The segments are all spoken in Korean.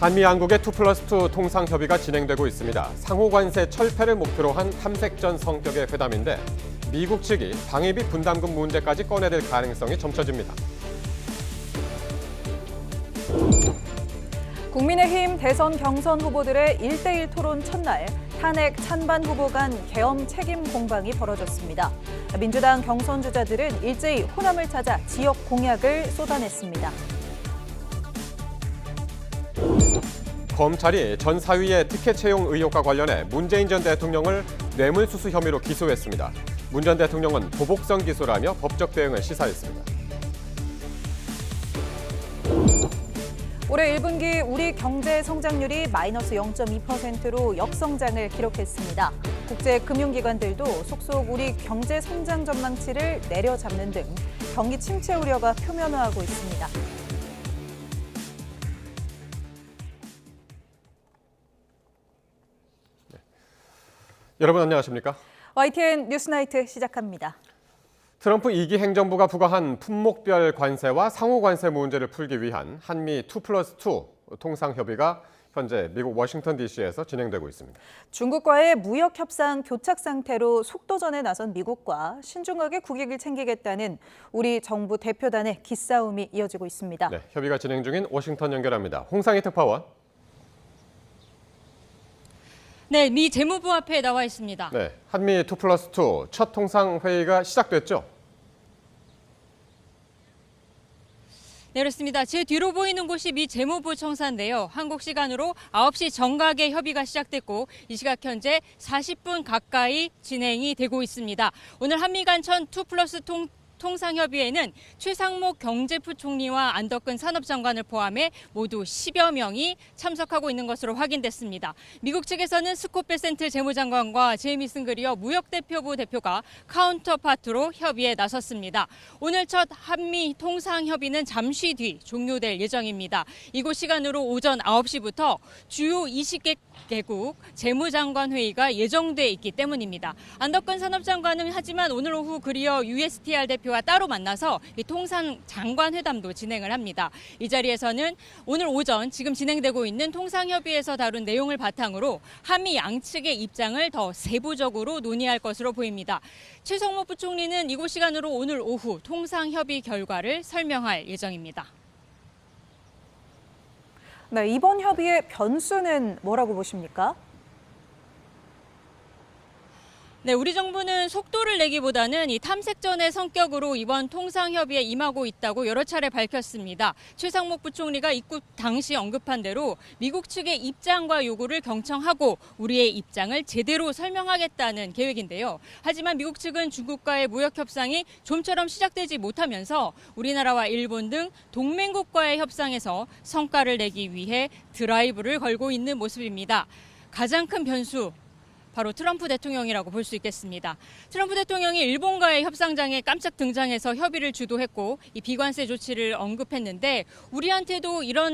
한미 양국의 2+2 통상 협의가 진행되고 있습니다. 상호 관세 철폐를 목표로 한 탐색전 성격의 회담인데 미국 측이 방위비 분담금 문제까지 꺼내들 가능성이 점쳐집니다. 국민의힘 대선 경선 후보들의 1대1 토론 첫날 탄핵 찬반 후보 간 계엄 책임 공방이 벌어졌습니다. 민주당 경선 주자들은 일제히 호남을 찾아 지역 공약을 쏟아냈습니다. 검찰이 전 사위의 특혜 채용 의혹과 관련해 문재인 전 대통령을 뇌물수수 혐의로 기소했습니다. 문 전 대통령은 보복성 기소라며 법적 대응을 시사했습니다. 올해 1분기 우리 경제 성장률이 마이너스 0.2%로 역성장을 기록했습니다. 국제 금융기관들도 속속 우리 경제 성장 전망치를 내려잡는 등 경기 침체 우려가 표면화하고 있습니다. 여러분 안녕하십니까? YTN 뉴스나이트 시작합니다. 트럼프 2기 행정부가 부과한 품목별 관세와 상호 관세 문제를 풀기 위한 한미 2+2 통상협의가 현재 미국 워싱턴 DC에서 진행되고 있습니다. 중국과의 무역 협상 교착 상태로 속도전에 나선 미국과 신중하게 국익을 챙기겠다는 우리 정부 대표단의 기싸움이 이어지고 있습니다. 네, 협의가 진행 중인 워싱턴 연결합니다. 홍상희 특파원. 네, 미 재무부 앞에 나와 있습니다. 네, 한미 2+2 첫 통상회의가 시작됐죠? 네, 그렇습니다. 제 뒤로 보이는 곳이 미 재무부 청사인데요. 한국 시간으로 9시 정각에 협의가 시작됐고 이 시각 현재 40분 가까이 진행이 되고 있습니다. 오늘 한미 간천 2+2 통상협의회는 최상목 경제부총리와 안덕근 산업장관을 포함해 모두 10여 명이 참석하고 있는 것으로 확인됐습니다. 미국 측에서는 스콧 베센트 재무장관과 제이미 승그리어 무역대표부 대표가 카운터파트로 협의에 나섰습니다. 오늘 첫 한미 통상협의는 잠시 뒤 종료될 예정입니다. 이곳 시간으로 오전 9시부터 주요 20개국 재무장관 회의가 예정돼 있기 때문입니다. 안덕근 산업장관은 하지만 오늘 오후 그리어 USTR 대표와 따로 만나서 이 통상 장관 회담도 진행을 합니다. 이 자리에서는 오늘 오전 지금 진행되고 있는 통상협의에서 다룬 내용을 바탕으로 한미 양측의 입장을 더 세부적으로 논의할 것으로 보입니다. 최성목 부총리는 이곳 시간으로 오늘 오후 통상협의 결과를 설명할 예정입니다. 네, 이번 협의의 변수는 뭐라고 보십니까? 네, 우리 정부는 속도를 내기보다는 이 탐색전의 성격으로 이번 통상협의에 임하고 있다고 여러 차례 밝혔습니다. 최상목 부총리가 입국 당시 언급한 대로 미국 측의 입장과 요구를 경청하고 우리의 입장을 제대로 설명하겠다는 계획인데요. 하지만 미국 측은 중국과의 무역 협상이 좀처럼 시작되지 못하면서 우리나라와 일본 등 동맹국과의 협상에서 성과를 내기 위해 드라이브를 걸고 있는 모습입니다. 가장 큰 변수, 바로 트럼프 대통령이라고 볼 수 있겠습니다. 트럼프 대통령이 일본과의 협상장에 깜짝 등장해서 협의를 주도했고 이 비관세 조치를 언급했는데 우리한테도 이런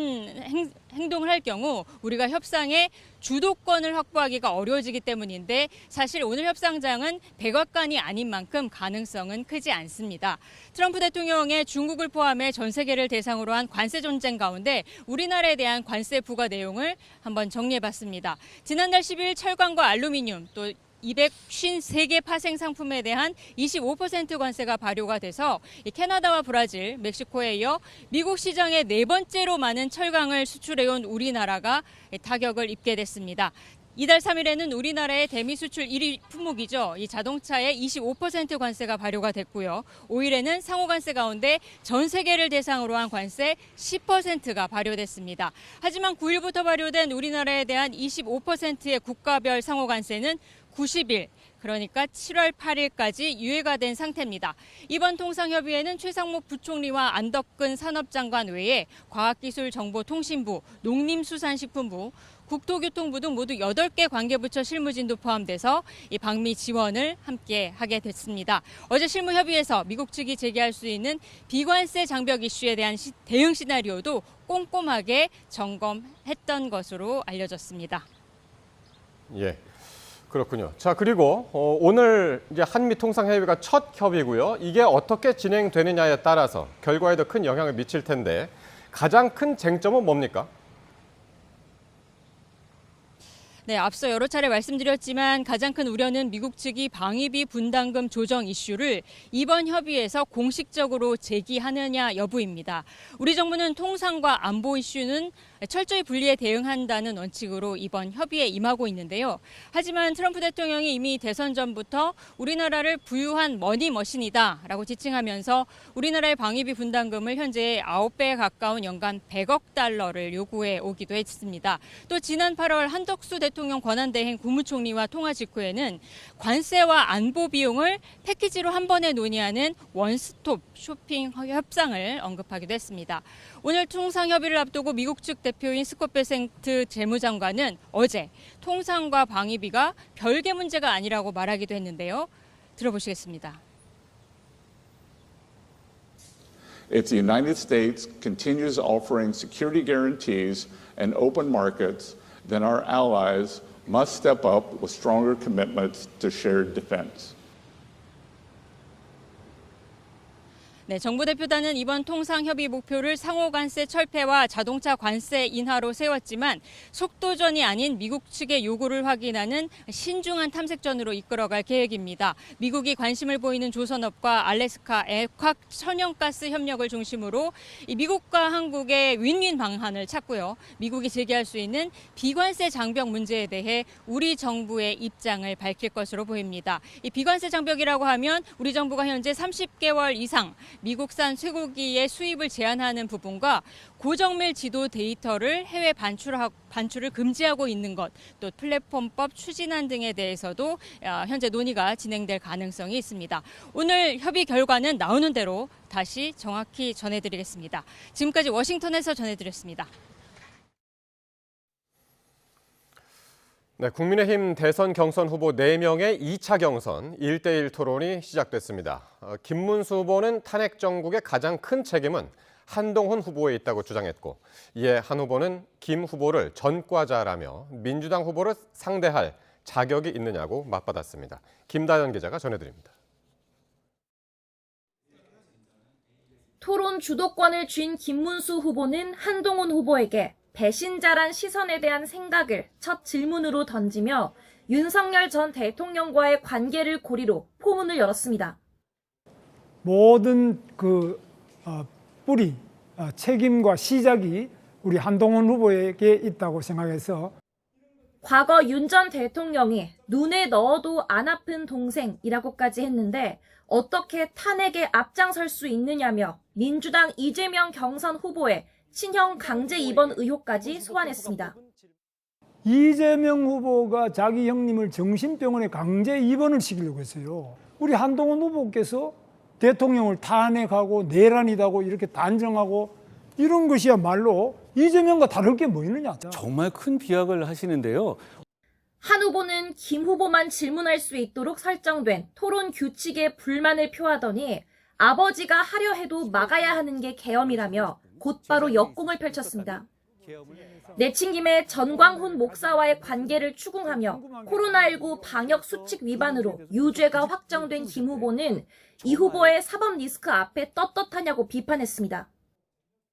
행동을 할 경우 우리가 협상에 주도권을 확보하기가 어려워지기 때문인데 사실 오늘 협상장은 백악관이 아닌 만큼 가능성은 크지 않습니다. 트럼프 대통령의 중국을 포함해 전 세계를 대상으로 한 관세 전쟁 가운데 우리나라에 대한 관세 부과 내용을 한번 정리해봤습니다. 지난달 10일 철강과 알루미늄 또 253개 파생 상품에 대한 25% 관세가 발효가 돼서 캐나다와 브라질, 멕시코에 이어 미국 시장에 네 번째로 많은 철강을 수출해온 우리나라가 타격을 입게 됐습니다. 이달 3일에는 우리나라의 대미 수출 1위 품목이죠. 이 자동차에 25% 관세가 발효가 됐고요. 5일에는 상호 관세 가운데 전 세계를 대상으로 한 관세 10%가 발효됐습니다. 하지만 9일부터 발효된 우리나라에 대한 25%의 국가별 상호 관세는 90일, 그러니까 7월 8일까지 유예가 된 상태입니다. 이번 통상협의회는 최상목 부총리와 안덕근 산업장관 외에 과학기술정보통신부, 농림수산식품부, 국토교통부 등 모두 8개 관계부처 실무진도 포함돼서 이 방미 지원을 함께 하게 됐습니다. 어제 실무협의에서 미국 측이 제기할 수 있는 비관세 장벽 이슈에 대한 대응 시나리오도 꼼꼼하게 점검했던 것으로 알려졌습니다. 예. 그렇군요. 자, 그리고 오늘 이제 한미 통상회의가 첫 협의고요. 이게 어떻게 진행되느냐에 따라서 결과에도 큰 영향을 미칠 텐데 가장 큰 쟁점은 뭡니까? 네, 앞서 여러 차례 말씀드렸지만 가장 큰 우려는 미국 측이 방위비 분담금 조정 이슈를 이번 협의에서 공식적으로 제기하느냐 여부입니다. 우리 정부는 통상과 안보 이슈는 철저히 분리해 대응한다는 원칙으로 이번 협의에 임하고 있는데요. 하지만 트럼프 대통령이 이미 대선 전부터 우리나라를 부유한 머니머신이다라고 지칭하면서 우리나라의 방위비 분담금을 현재 9배에 가까운 연간 100억 달러를 요구해 오기도 했습니다. 또 지난 8월 한덕수 대통령 권한대행 국무총리와 통화 직후에는 관세와 안보 비용을 패키지로 한 번에 논의하는 원스톱 쇼핑 협상을 언급하기도 했습니다. 오늘 통상협의를 앞두고 미국 측 대표인 스콧 베센트 재무장관은 어제 통상과 방위비가 별개 문제가 아니라고 말하기도 했는데요. 들어보시겠습니다. If the United States continues offering security guarantees and open markets, then our allies must step up with stronger commitments to shared defense. 네, 정부 대표단은 이번 통상협의 목표를 상호관세 철폐와 자동차 관세 인하로 세웠지만 속도전이 아닌 미국 측의 요구를 확인하는 신중한 탐색전으로 이끌어갈 계획입니다. 미국이 관심을 보이는 조선업과 알래스카 액화 천연가스 협력을 중심으로 이 미국과 한국의 윈윈 방안을 찾고요. 미국이 제기할 수 있는 비관세 장벽 문제에 대해 우리 정부의 입장을 밝힐 것으로 보입니다. 이 비관세 장벽이라고 하면 우리 정부가 현재 30개월 이상 미국산 쇠고기의 수입을 제한하는 부분과 고정밀 지도 데이터를 해외 반출을 금지하고 있는 것, 또 플랫폼법 추진안 등에 대해서도 현재 논의가 진행될 가능성이 있습니다. 오늘 협의 결과는 나오는 대로 다시 정확히 전해드리겠습니다. 지금까지 워싱턴에서 전해드렸습니다. 네, 국민의힘 대선 경선 후보 4명의 2차 경선 1대1 토론이 시작됐습니다. 김문수 후보는 탄핵 정국의 가장 큰 책임은 한동훈 후보에 있다고 주장했고, 이에 한 후보는 김 후보를 전과자라며 민주당 후보를 상대할 자격이 있느냐고 맞받았습니다. 김다연 기자가 전해드립니다. 토론 주도권을 쥔 김문수 후보는 한동훈 후보에게 배신자란 시선에 대한 생각을 첫 질문으로 던지며 윤석열 전 대통령과의 관계를 고리로 포문을 열었습니다. 모든 뿌리, 책임과 시작이 우리 한동훈 후보에게 있다고 생각해서 과거 윤 전 대통령이 눈에 넣어도 안 아픈 동생이라고까지 했는데 어떻게 탄핵에 앞장설 수 있느냐며 민주당 이재명 경선 후보의 친형 강제 입원 의혹까지 소환했습니다. 이재명 후보가 자기 형님을 정신병원에 강제 입원을 시키려고 했어요. 우리 한동훈 후보께서 대통령을 탄핵하고 내란이다고 이렇게 단정하고 이런 것이야말로 이재명과 다를 게 뭐 있느냐. 정말 큰 비약을 하시는데요. 한 후보는 김 후보만 질문할 수 있도록 설정된 토론 규칙에 불만을 표하더니 아버지가 하려 해도 막아야 하는 게 계엄이라며 곧바로 역공을 펼쳤습니다. 내친 김에 전광훈 목사와의 관계를 추궁하며 코로나19 방역 수칙 위반으로 유죄가 확정된 김 후보는 이 후보의 사법 리스크 앞에 떳떳하냐고 비판했습니다.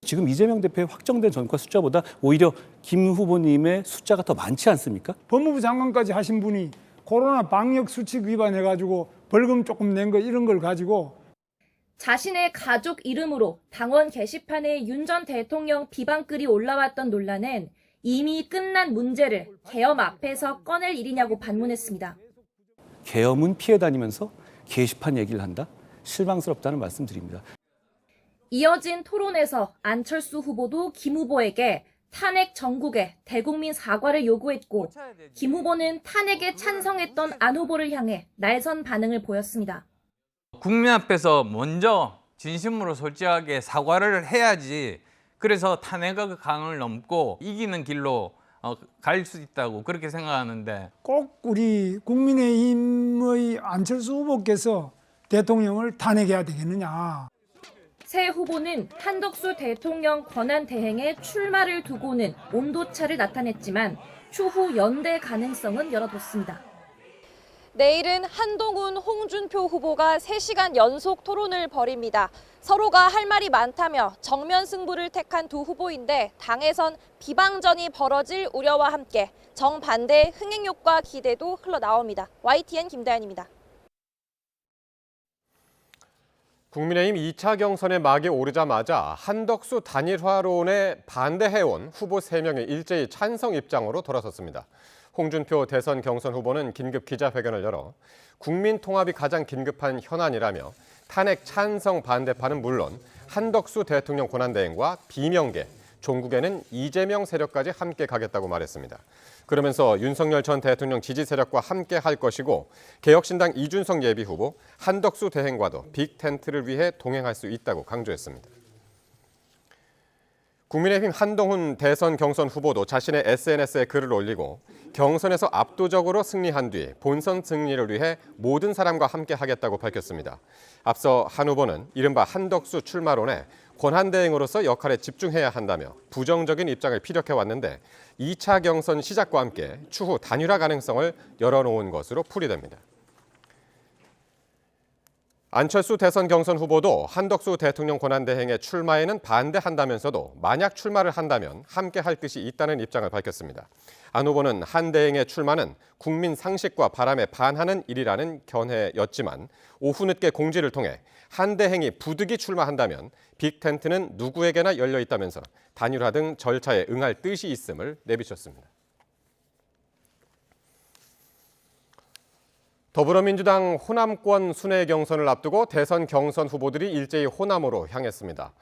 지금 이재명 대표의 확정된 전과 숫자보다 오히려 김 후보님의 숫자가 더 많지 않습니까? 법무부 장관까지 하신 분이 코로나 방역 수칙 위반해가지고 벌금 조금 낸 거 이런 걸 가지고 자신의 가족 이름으로 당원 게시판에 윤 전 대통령 비방글이 올라왔던 논란은 이미 끝난 문제를 계엄 앞에서 꺼낼 일이냐고 반문했습니다. 계엄은 피해 다니면서 게시판 얘기를 한다? 실망스럽다는 말씀드립니다. 이어진 토론에서 안철수 후보도 김 후보에게 탄핵 정국에 대국민 사과를 요구했고 김 후보는 탄핵에 찬성했던 안 후보를 향해 날선 반응을 보였습니다. 국민 앞에서 먼저 진심으로 솔직하게 사과를 해야지. 그래서 탄핵의 강을 넘고 이기는 길로 갈 수 있다고 그렇게 생각하는데 꼭 우리 국민의힘의 안철수 후보께서 대통령을 탄핵해야 되겠느냐. 새 후보는 한덕수 대통령 권한 대행의 출마를 두고는 온도차를 나타냈지만 추후 연대 가능성은 열어뒀습니다. 내일은 한동훈, 홍준표 후보가 3시간 연속 토론을 벌입니다. 서로가 할 말이 많다며 정면 승부를 택한 두 후보인데 당에선 비방전이 벌어질 우려와 함께 정반대의 흥행효과 기대도 흘러나옵니다. YTN 김다현입니다. 국민의힘 2차 경선의 막이 오르자마자 한덕수 단일화론에 반대해온 후보 3명이 일제히 찬성 입장으로 돌아섰습니다. 홍준표 대선 경선 후보는 긴급 기자회견을 열어 국민 통합이 가장 긴급한 현안이라며 탄핵 찬성 반대파는 물론 한덕수 대통령 권한대행과 비명계, 종국에는 이재명 세력까지 함께 가겠다고 말했습니다. 그러면서 윤석열 전 대통령 지지 세력과 함께 할 것이고 개혁신당 이준석 예비후보, 한덕수 대행과도 빅텐트를 위해 동행할 수 있다고 강조했습니다. 국민의힘 한동훈 대선 경선 후보도 자신의 SNS에 글을 올리고 경선에서 압도적으로 승리한 뒤 본선 승리를 위해 모든 사람과 함께 하겠다고 밝혔습니다. 앞서 한 후보는 이른바 한덕수 출마론에 권한대행으로서 역할에 집중해야 한다며 부정적인 입장을 피력해왔는데 2차 경선 시작과 함께 추후 단일화 가능성을 열어놓은 것으로 풀이됩니다. 안철수 대선 경선 후보도 한덕수 대통령 권한대행의 출마에는 반대한다면서도 만약 출마를 한다면 함께 할 뜻이 있다는 입장을 밝혔습니다. 안 후보는 한 대행의 출마는 국민 상식과 바람에 반하는 일이라는 견해였지만 오후 늦게 공지를 통해 한 대행이 부득이 출마한다면 빅텐트는 누구에게나 열려 있다면서 단일화 등 절차에 응할 뜻이 있음을 내비쳤습니다. 더불어민주당 호남권 순회 경선을 앞두고 대선 경선 후보들이 일제히 호남으로 향했습니다.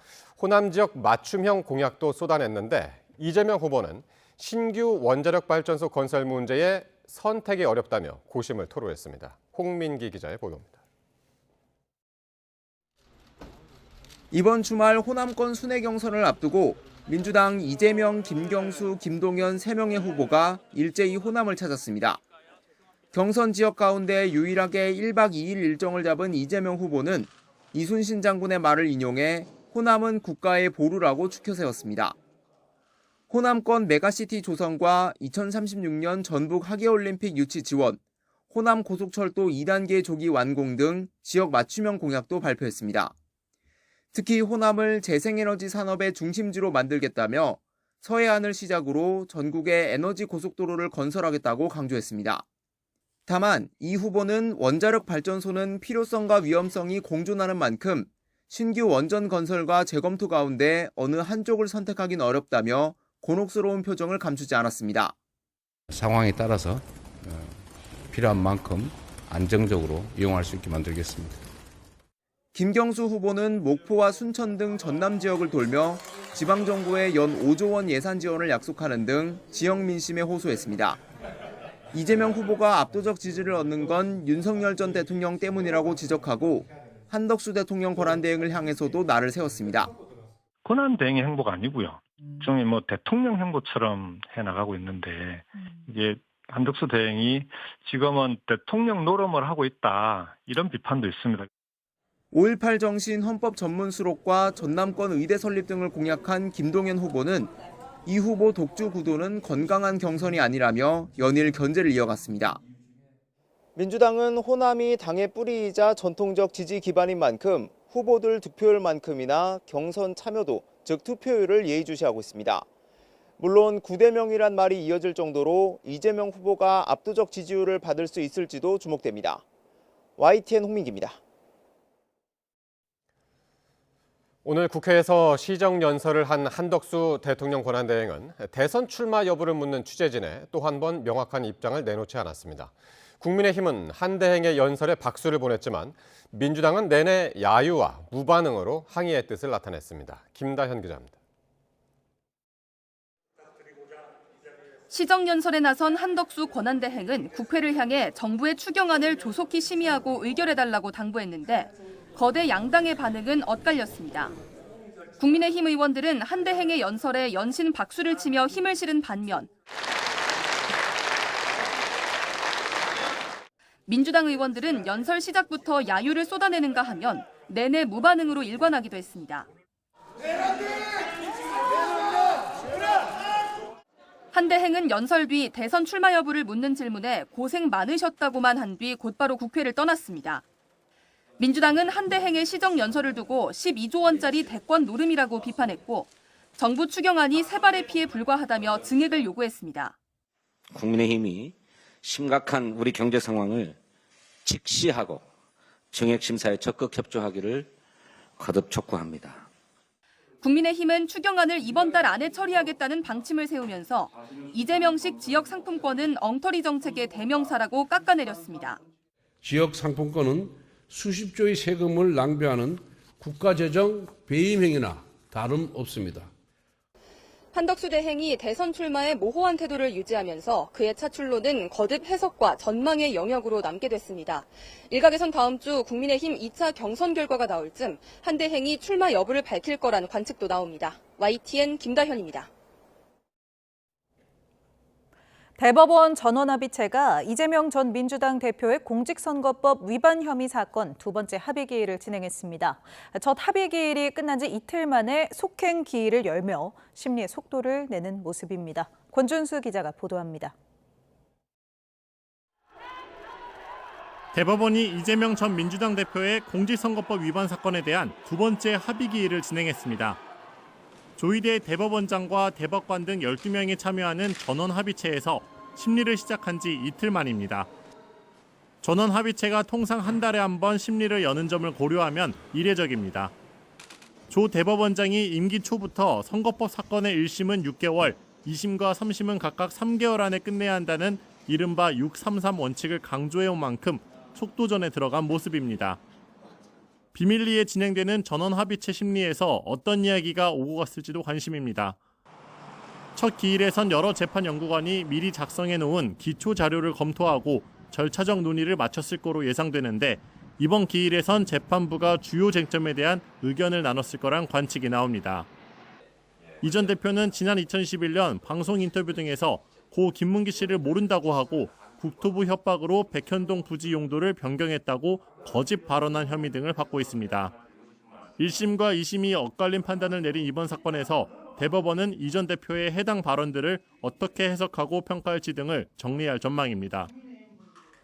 호남 지역 맞춤형 공약도 쏟아냈는데 이재명 후보는 신규 원자력 발전소 건설 문제에 선택이 어렵다며 고심을 토로했습니다. 홍민기 기자의 보도입니다. 이번 주말 호남권 순회 경선을 앞두고 민주당 이재명, 김경수, 김동연 3명의 후보가 일제히 호남을 찾았습니다. 경선 지역 가운데 유일하게 1박 2일 일정을 잡은 이재명 후보는 이순신 장군의 말을 인용해 호남은 국가의 보루라고 추켜 세웠습니다. 호남권 메가시티 조성과 2036년 전북 하계올림픽 유치 지원, 호남 고속철도 2단계 조기 완공 등 지역 맞춤형 공약도 발표했습니다. 특히 호남을 재생에너지 산업의 중심지로 만들겠다며 서해안을 시작으로 전국에 에너지 고속도로를 건설하겠다고 강조했습니다. 다만 이 후보는 원자력 발전소는 필요성과 위험성이 공존하는 만큼 신규 원전 건설과 재검토 가운데 어느 한쪽을 선택하긴 어렵다며 곤혹스러운 표정을 감추지 않았습니다. 상황에 따라서 필요한 만큼 안정적으로 이용할 수 있게 만들겠습니다. 김경수 후보는 목포와 순천 등 전남 지역을 돌며 지방정부에 연 5조 원 예산 지원을 약속하는 등 지역 민심에 호소했습니다. 이재명 후보가 압도적 지지를 얻는 건 윤석열 전 대통령 때문이라고 지적하고 한덕수 대통령 권한대행을 향해서도 날을 세웠습니다. 권한대행의 행보가 아니고요. 일종의 대통령 행보처럼 해나가고 있는데 이게 한덕수 대행이 지금은 대통령 노름을 하고 있다. 이런 비판도 있습니다. 5.18 정신 헌법 전문 수록과 전남권 의대 설립 등을 공약한 김동연 후보는 이 후보 독주 구도는 건강한 경선이 아니라며 연일 견제를 이어갔습니다. 민주당은 호남이 당의 뿌리이자 전통적 지지 기반인 만큼 후보들 득표율만큼이나 경선 참여도, 즉 투표율을 예의주시하고 있습니다. 물론 9대0이란 말이 이어질 정도로 이재명 후보가 압도적 지지율을 받을 수 있을지도 주목됩니다. YTN 홍민기입니다. 오늘 국회에서 시정연설을 한 한덕수 대통령 권한대행은 대선 출마 여부를 묻는 취재진에 또 한 번 명확한 입장을 내놓지 않았습니다. 국민의힘은 한 대행의 연설에 박수를 보냈지만 민주당은 내내 야유와 무반응으로 항의의 뜻을 나타냈습니다. 김다현 기자입니다. 시정연설에 나선 한덕수 권한대행은 국회를 향해 정부의 추경안을 조속히 심의하고 의결해달라고 당부했는데 거대 양당의 반응은 엇갈렸습니다. 국민의힘 의원들은 한 대행의 연설에 연신 박수를 치며 힘을 실은 반면 민주당 의원들은 연설 시작부터 야유를 쏟아내는가 하면 내내 무반응으로 일관하기도 했습니다. 한대행은 연설 뒤 대선 출마 여부를 묻는 질문에 고생 많으셨다고만 한 뒤 곧바로 국회를 떠났습니다. 민주당은 한대행의 시정 연설을 두고 12조 원짜리 대권 노름이라고 비판했고 정부 추경안이 세발의 피에 불과하다며 증액을 요구했습니다. 국민의힘이 심각한 우리 경제 상황을 직시하고 증액 심사에 적극 협조하기를 거듭 촉구합니다. 국민의힘은 추경안을 이번 달 안에 처리하겠다는 방침을 세우면서 이재명식 지역 상품권은 엉터리 정책의 대명사라고 깎아내렸습니다. 지역 상품권은 수십조의 세금을 낭비하는 국가재정 배임 행위나 다름없습니다. 한덕수 대행이 대선 출마에 모호한 태도를 유지하면서 그의 차출로는 거듭 해석과 전망의 영역으로 남게 됐습니다. 일각에선 다음 주 국민의힘 2차 경선 결과가 나올 즈음 한 대행이 출마 여부를 밝힐 거라는 관측도 나옵니다. YTN 김다현입니다. 대법원 전원합의체가 이재명 전 민주당 대표의 공직선거법 위반 혐의 사건 두 번째 합의기일을 진행했습니다. 첫 합의기일이 끝난 지 이틀 만에 속행기일을 열며 심리의 속도를 내는 모습입니다. 권준수 기자가 보도합니다. 대법원이 이재명 전 민주당 대표의 공직선거법 위반 사건에 대한 두 번째 합의기일을 진행했습니다. 조희대 대법원장과 대법관 등 12명이 참여하는 전원합의체에서 심리를 시작한 지 이틀 만입니다. 전원합의체가 통상 한 달에 한 번 심리를 여는 점을 고려하면 이례적입니다. 조 대법원장이 임기 초부터 선거법 사건의 1심은 6개월, 2심과 3심은 각각 3개월 안에 끝내야 한다는 이른바 633 원칙을 강조해온 만큼 속도전에 들어간 모습입니다. 비밀리에 진행되는 전원합의체 심리에서 어떤 이야기가 오고 갔을지도 관심입니다. 첫 기일에선 여러 재판 연구관이 미리 작성해 놓은 기초 자료를 검토하고 절차적 논의를 마쳤을 거로 예상되는데 이번 기일에선 재판부가 주요 쟁점에 대한 의견을 나눴을 거란 관측이 나옵니다. 이 전 대표는 지난 2021년 방송 인터뷰 등에서 고 김문기 씨를 모른다고 하고 국토부 협박으로 백현동 부지 용도를 변경했다고 거짓 발언한 혐의 등을 받고 있습니다. 1심과 2심이 엇갈린 판단을 내린 이번 사건에서 대법원은 이 전 대표의 해당 발언들을 어떻게 해석하고 평가할지 등을 정리할 전망입니다.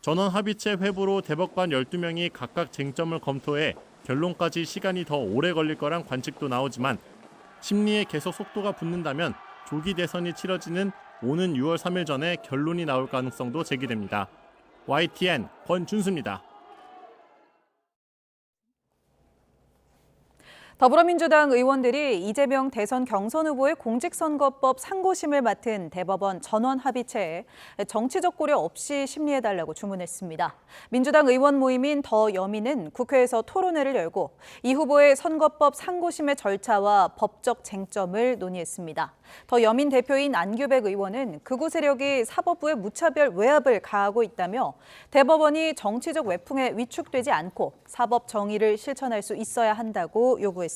전원합의체 회부로 대법관 12명이 각각 쟁점을 검토해 결론까지 시간이 더 오래 걸릴 거란 관측도 나오지만 심리에 계속 속도가 붙는다면 조기 대선이 치러지는 오는 6월 3일 전에 결론이 나올 가능성도 제기됩니다. YTN 권준수입니다. 더불어민주당 의원들이 이재명 대선 경선 후보의 공직선거법 상고심을 맡은 대법원 전원합의체에 정치적 고려 없이 심리해달라고 주문했습니다. 민주당 의원 모임인 더 여민은 국회에서 토론회를 열고 이 후보의 선거법 상고심의 절차와 법적 쟁점을 논의했습니다. 더 여민 대표인 안규백 의원은 극우 세력이 사법부에 무차별 외압을 가하고 있다며 대법원이 정치적 외풍에 위축되지 않고 사법 정의를 실천할 수 있어야 한다고 요구했습니다.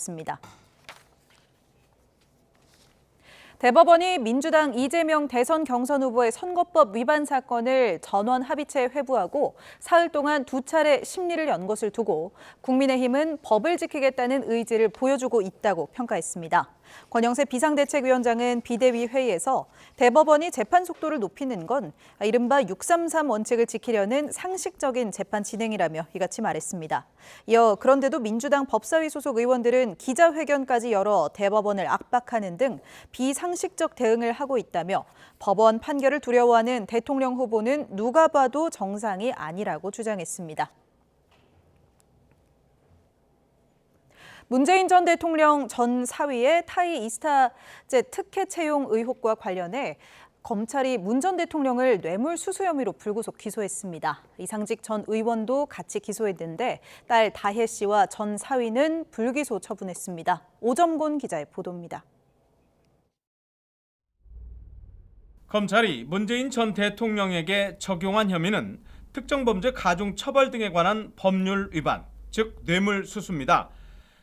대법원이 민주당 이재명 대선 경선 후보의 선거법 위반 사건을 전원 합의체에 회부하고 사흘 동안 두 차례 심리를 연 것을 두고 국민의힘은 법을 지키겠다는 의지를 보여주고 있다고 평가했습니다. 권영세 비상대책위원장은 비대위 회의에서 대법원이 재판 속도를 높이는 건 이른바 633 원칙을 지키려는 상식적인 재판 진행이라며 이같이 말했습니다. 이어 그런데도 민주당 법사위 소속 의원들은 기자회견까지 열어 대법원을 압박하는 등 비상식적 대응을 하고 있다며 법원 판결을 두려워하는 대통령 후보는 누가 봐도 정상이 아니라고 주장했습니다. 문재인 전 대통령 전 사위의 타이 이스타제 특혜 채용 의혹과 관련해 검찰이 문 전 대통령을 뇌물수수 혐의로 불구속 기소했습니다. 이상직 전 의원도 같이 기소했는데 딸 다혜 씨와 전 사위는 불기소 처분했습니다. 오점곤 기자의 보도입니다. 검찰이 문재인 전 대통령에게 적용한 혐의는 특정범죄 가중처벌 등에 관한 법률 위반, 즉 뇌물수수입니다.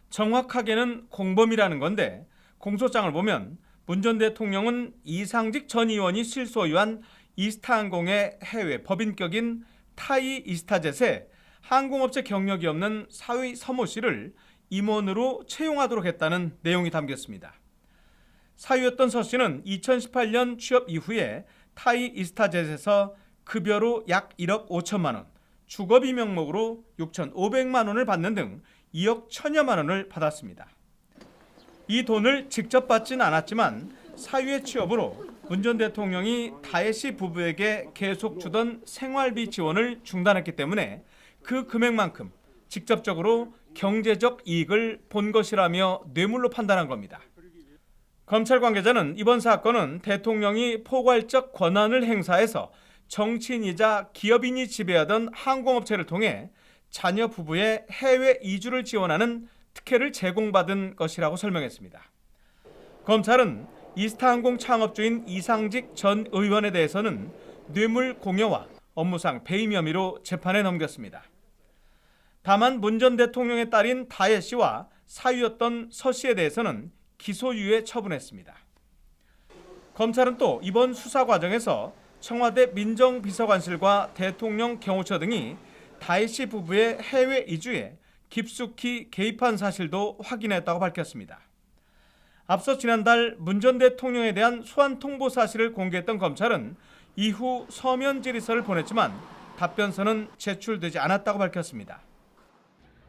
정확하게는 공범이라는 건데 공소장을 보면 문 전 대통령은 이상직 전 의원이 실소유한 이스타항공의 해외 법인격인 타이 이스타젯에 항공업체 경력이 없는 사위 서모 씨를 임원으로 채용하도록 했다는 내용이 담겼습니다. 사위였던 서 씨는 2018년 취업 이후에 타이 이스타젯에서 급여로 약 1억 5천만 원, 주거비 명목으로 6,500만 원을 받는 등 2억 1천여만 원을 받았습니다. 이 돈을 직접 받진 않았지만 사위의 취업으로 문 전 대통령이 다혜 씨 부부에게 계속 주던 생활비 지원을 중단했기 때문에 그 금액만큼 직접적으로 경제적 이익을 본 것이라며 뇌물로 판단한 겁니다. 검찰 관계자는 이번 사건은 대통령이 포괄적 권한을 행사해서 정치인이자 기업인이 지배하던 항공업체를 통해 자녀 부부의 해외 이주를 지원하는 특혜를 제공받은 것이라고 설명했습니다. 검찰은 이스타항공 창업주인 이상직 전 의원에 대해서는 뇌물 공여와 업무상 배임 혐의로 재판에 넘겼습니다. 다만 문 전 대통령의 딸인 다혜 씨와 사위였던 서 씨에 대해서는 기소유예 처분했습니다. 검찰은 또 이번 수사 과정에서 청와대 민정비서관실과 대통령 경호처 등이 다혜 씨 부부의 해외 이주에 깊숙이 개입한 사실도 확인했다고 밝혔습니다. 앞서 지난달 문 전 대통령에 대한 소환 통보 사실을 공개했던 검찰은 이후 서면 질의서를 보냈지만 답변서는 제출되지 않았다고 밝혔습니다.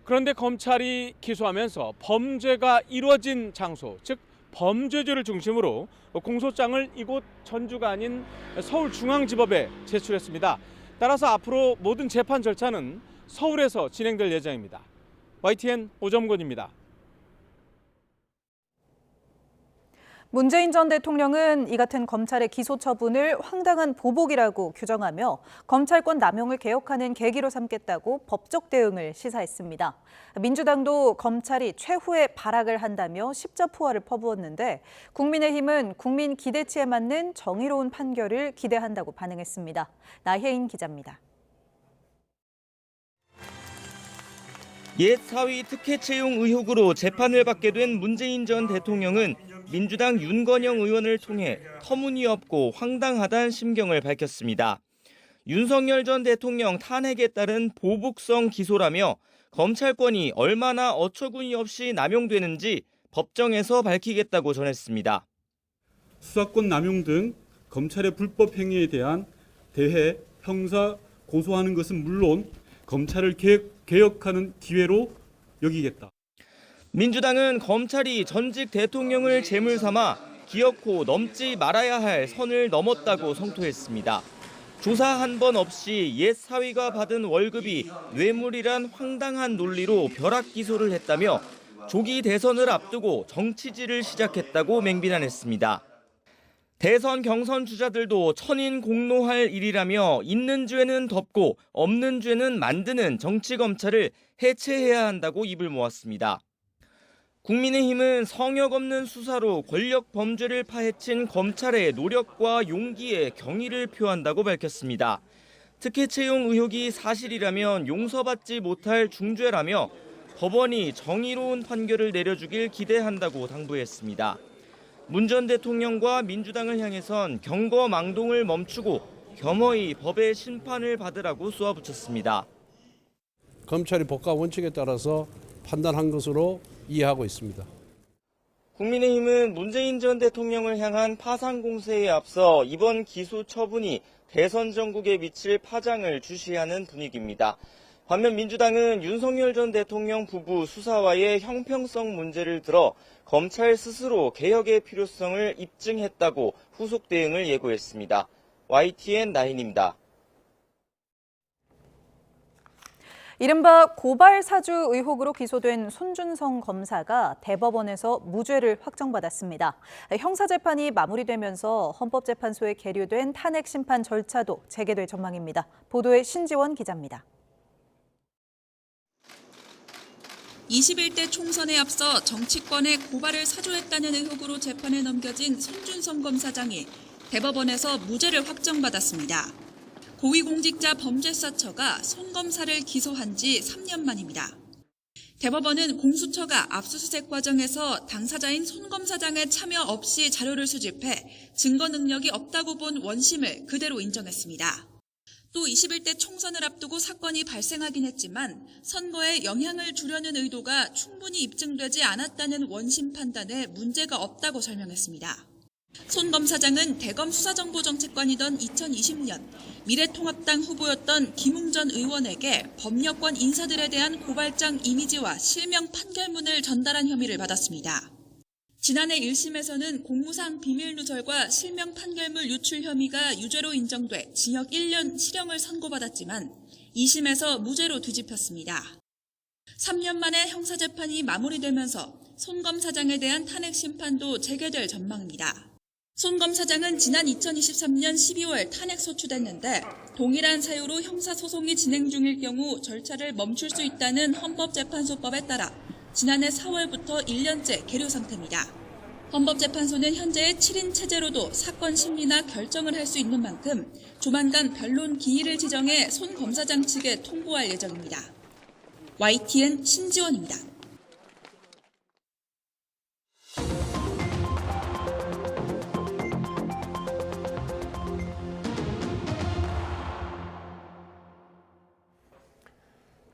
그런데 검찰이 기소하면서 범죄가 이루어진 장소, 즉 범죄주를 중심으로 공소장을 이곳 전주가 아닌 서울중앙지법에 제출했습니다. 따라서 앞으로 모든 재판 절차는 서울에서 진행될 예정입니다. YTN 오정곤입니다. 문재인 전 대통령은 이 같은 검찰의 기소 처분을 황당한 보복이라고 규정하며 검찰권 남용을 개혁하는 계기로 삼겠다고 법적 대응을 시사했습니다. 민주당도 검찰이 최후의 발악을 한다며 십자포화를 퍼부었는데 국민의힘은 국민 기대치에 맞는 정의로운 판결을 기대한다고 반응했습니다. 나혜인 기자입니다. 옛 사위 특혜 채용 의혹으로 재판을 받게 된 문재인 전 대통령은 민주당 윤건영 의원을 통해 터무니없고 황당하다는 심경을 밝혔습니다. 윤석열 전 대통령 탄핵에 따른 보복성 기소라며 검찰권이 얼마나 어처구니 없이 남용되는지 법정에서 밝히겠다고 전했습니다. 수사권 남용 등 검찰의 불법 행위에 대한 대해 형사 고소하는 것은 물론 검찰을 개혁하는 기회로 여기겠다. 민주당은 검찰이 전직 대통령을 제물 삼아 기어코 넘지 말아야 할 선을 넘었다고 성토했습니다. 조사 한 번 없이 옛 사위가 받은 월급이 뇌물이란 황당한 논리로 벼락 기소를 했다며 조기 대선을 앞두고 정치질을 시작했다고 맹비난했습니다. 대선 경선 주자들도 천인공노할 일이라며 있는 죄는 덮고 없는 죄는 만드는 정치검찰을 해체해야 한다고 입을 모았습니다. 국민의힘은 성역 없는 수사로 권력 범죄를 파헤친 검찰의 노력과 용기에 경의를 표한다고 밝혔습니다. 특혜 채용 의혹이 사실이라면 용서받지 못할 중죄라며 법원이 정의로운 판결을 내려주길 기대한다고 당부했습니다. 문 전 대통령과 민주당을 향해선 경거망동을 멈추고 겸허히 법의 심판을 받으라고 쏘아붙였습니다. 검찰이 법과 원칙에 따라서 판단한 것으로 이해하고 있습니다. 국민의힘은 문재인 전 대통령을 향한 파상 공세에 앞서 이번 기소 처분이 대선 전국에 미칠 파장을 주시하는 분위기입니다. 반면 민주당은 윤석열 전 대통령 부부 수사와의 형평성 문제를 들어 검찰 스스로 개혁의 필요성을 입증했다고 후속 대응을 예고했습니다. YTN 나인입니다. 이른바 고발 사주 의혹으로 기소된 손준성 검사가 대법원에서 무죄를 확정받았습니다. 형사재판이 마무리되면서 헌법재판소에 계류된 탄핵 심판 절차도 재개될 전망입니다. 보도에 신지원 기자입니다. 21대 총선에 앞서 정치권에 고발을 사주했다는 의혹으로 재판에 넘겨진 손준성 검사장이 대법원에서 무죄를 확정받았습니다. 고위공직자 범죄사처가 손 검사를 기소한 지 3년 만입니다. 대법원은 공수처가 압수수색 과정에서 당사자인 손 검사장의 참여 없이 자료를 수집해 증거 능력이 없다고 본 원심을 그대로 인정했습니다. 또 21대 총선을 앞두고 사건이 발생하긴 했지만 선거에 영향을 주려는 의도가 충분히 입증되지 않았다는 원심 판단에 문제가 없다고 설명했습니다. 손 검사장은 대검 수사정보정책관이던 2020년 미래통합당 후보였던 김웅 전 의원에게 법여권 인사들에 대한 고발장 이미지와 실명 판결문을 전달한 혐의를 받았습니다. 지난해 1심에서는 공무상 비밀 누설과 실명 판결물 유출 혐의가 유죄로 인정돼 징역 1년 실형을 선고받았지만 2심에서 무죄로 뒤집혔습니다. 3년 만에 형사재판이 마무리되면서 손 검사장에 대한 탄핵 심판도 재개될 전망입니다. 손 검사장은 지난 2023년 12월 탄핵 소추됐는데 동일한 사유로 형사소송이 진행 중일 경우 절차를 멈출 수 있다는 헌법재판소법에 따라 지난해 4월부터 1년째 계류 상태입니다. 헌법재판소는 현재의 7인 체제로도 사건 심리나 결정을 할 수 있는 만큼 조만간 변론 기일을 지정해 손 검사장 측에 통보할 예정입니다. YTN 신지원입니다.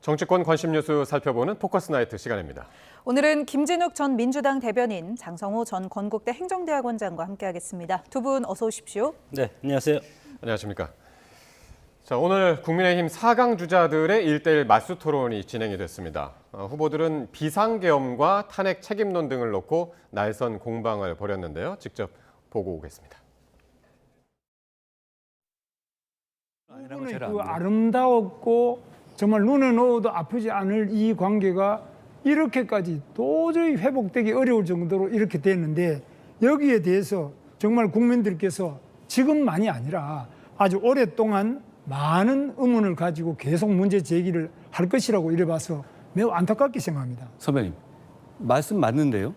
정치권 관심 뉴스 살펴보는 포커스 나이트 시간입니다. 오늘은 김진욱 전 민주당 대변인, 장성호 전 건국대 행정대학원장과 함께하겠습니다. 두 분 어서 오십시오. 네, 안녕하세요. 안녕하십니까. 자, 오늘 국민의힘 4강 주자들의 1대1 맞수 토론이 진행이 됐습니다. 후보들은 비상계엄과 탄핵 책임론 등을 놓고 날선 공방을 벌였는데요. 직접 보고 오겠습니다. 그 아름다웠고 정말 눈에 넣어도 아프지 않을 이 관계가 이렇게까지 도저히 회복되기 어려울 정도로 이렇게 됐는데, 여기에 대해서 정말 국민들께서 지금만이 아니라 아주 오랫동안 많은 의문을 가지고 계속 문제 제기를 할 것이라고 이래 봐서 매우 안타깝게 생각합니다. 선배님, 말씀 맞는데요.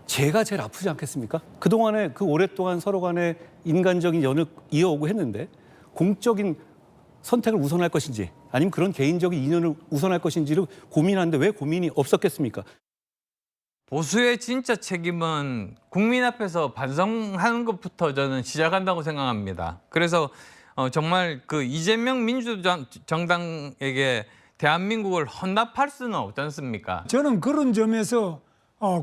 제가 제일 아프지 않겠습니까? 그동안에 그 오랫동안 서로 간에 인간적인 연을 이어오고 했는데 공적인 선택을 우선할 것인지 아니면 그런 개인적인 인연을 우선할 것인지를 고민하는데 왜 고민이 없었겠습니까? 보수의 진짜 책임은 국민 앞에서 반성하는 것부터 저는 시작한다고 생각합니다. 그래서 정말 그 이재명 민주정당에게 대한민국을 헌납할 수는 없지 않습니까? 저는 그런 점에서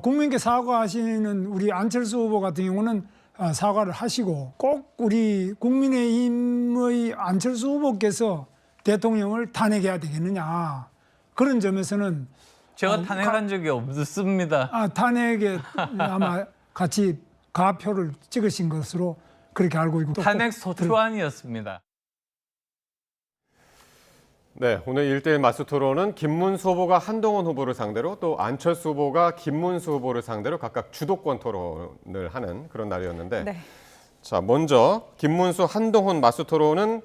국민께 사과하시는 우리 안철수 후보 같은 경우는 사과를 하시고, 꼭 우리 국민의힘의 안철수 후보께서 대통령을 탄핵해야 되겠느냐, 그런 점에서는 제가 탄핵한 적이 없습니다. 탄핵에 아마 같이 가표를 찍으신 것으로 그렇게 알고 있고, 탄핵 소추안이었습니다. 네, 오늘 1대1 맞수 토론은 김문수 후보가 한동훈 후보를 상대로, 또 안철수 후보가 김문수 후보를 상대로 각각 주도권 토론을 하는 그런 날이었는데, 네. 자, 먼저 김문수 한동훈 맞수 토론은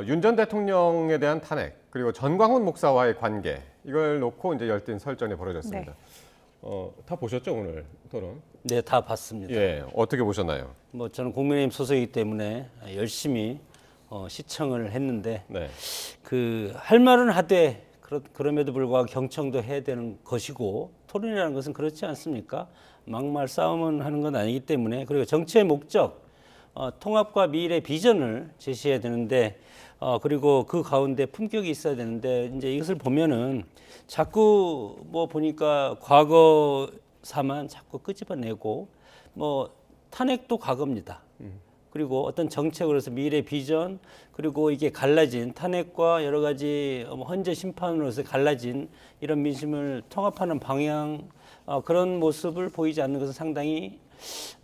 윤 전 대통령에 대한 탄핵, 그리고 전광훈 목사와의 관계, 이걸 놓고 이제 열띤 설전이 벌어졌습니다. 네. 다 보셨죠, 오늘 토론? 네, 다 봤습니다. 예, 어떻게 보셨나요? 저는 국민의힘 소속이기 때문에 열심히 시청을 했는데, 네. 할 말은 하되 그럼에도 불구하고 경청도 해야 되는 것이고, 토론이라는 것은 그렇지 않습니까? 막말 싸움은 하는 건 아니기 때문에, 그리고 정치의 목적, 통합과 미래 비전을 제시해야 되는데, 그리고 그 가운데 품격이 있어야 되는데, 이제 이것을 보면은 자꾸 보니까 과거사만 자꾸 끄집어내고, 탄핵도 과거입니다. 그리고 어떤 정책으로서 미래 비전, 그리고 이게 갈라진 탄핵과 여러 가지 헌재 심판으로서 갈라진 이런 민심을 통합하는 방향, 그런 모습을 보이지 않는 것은 상당히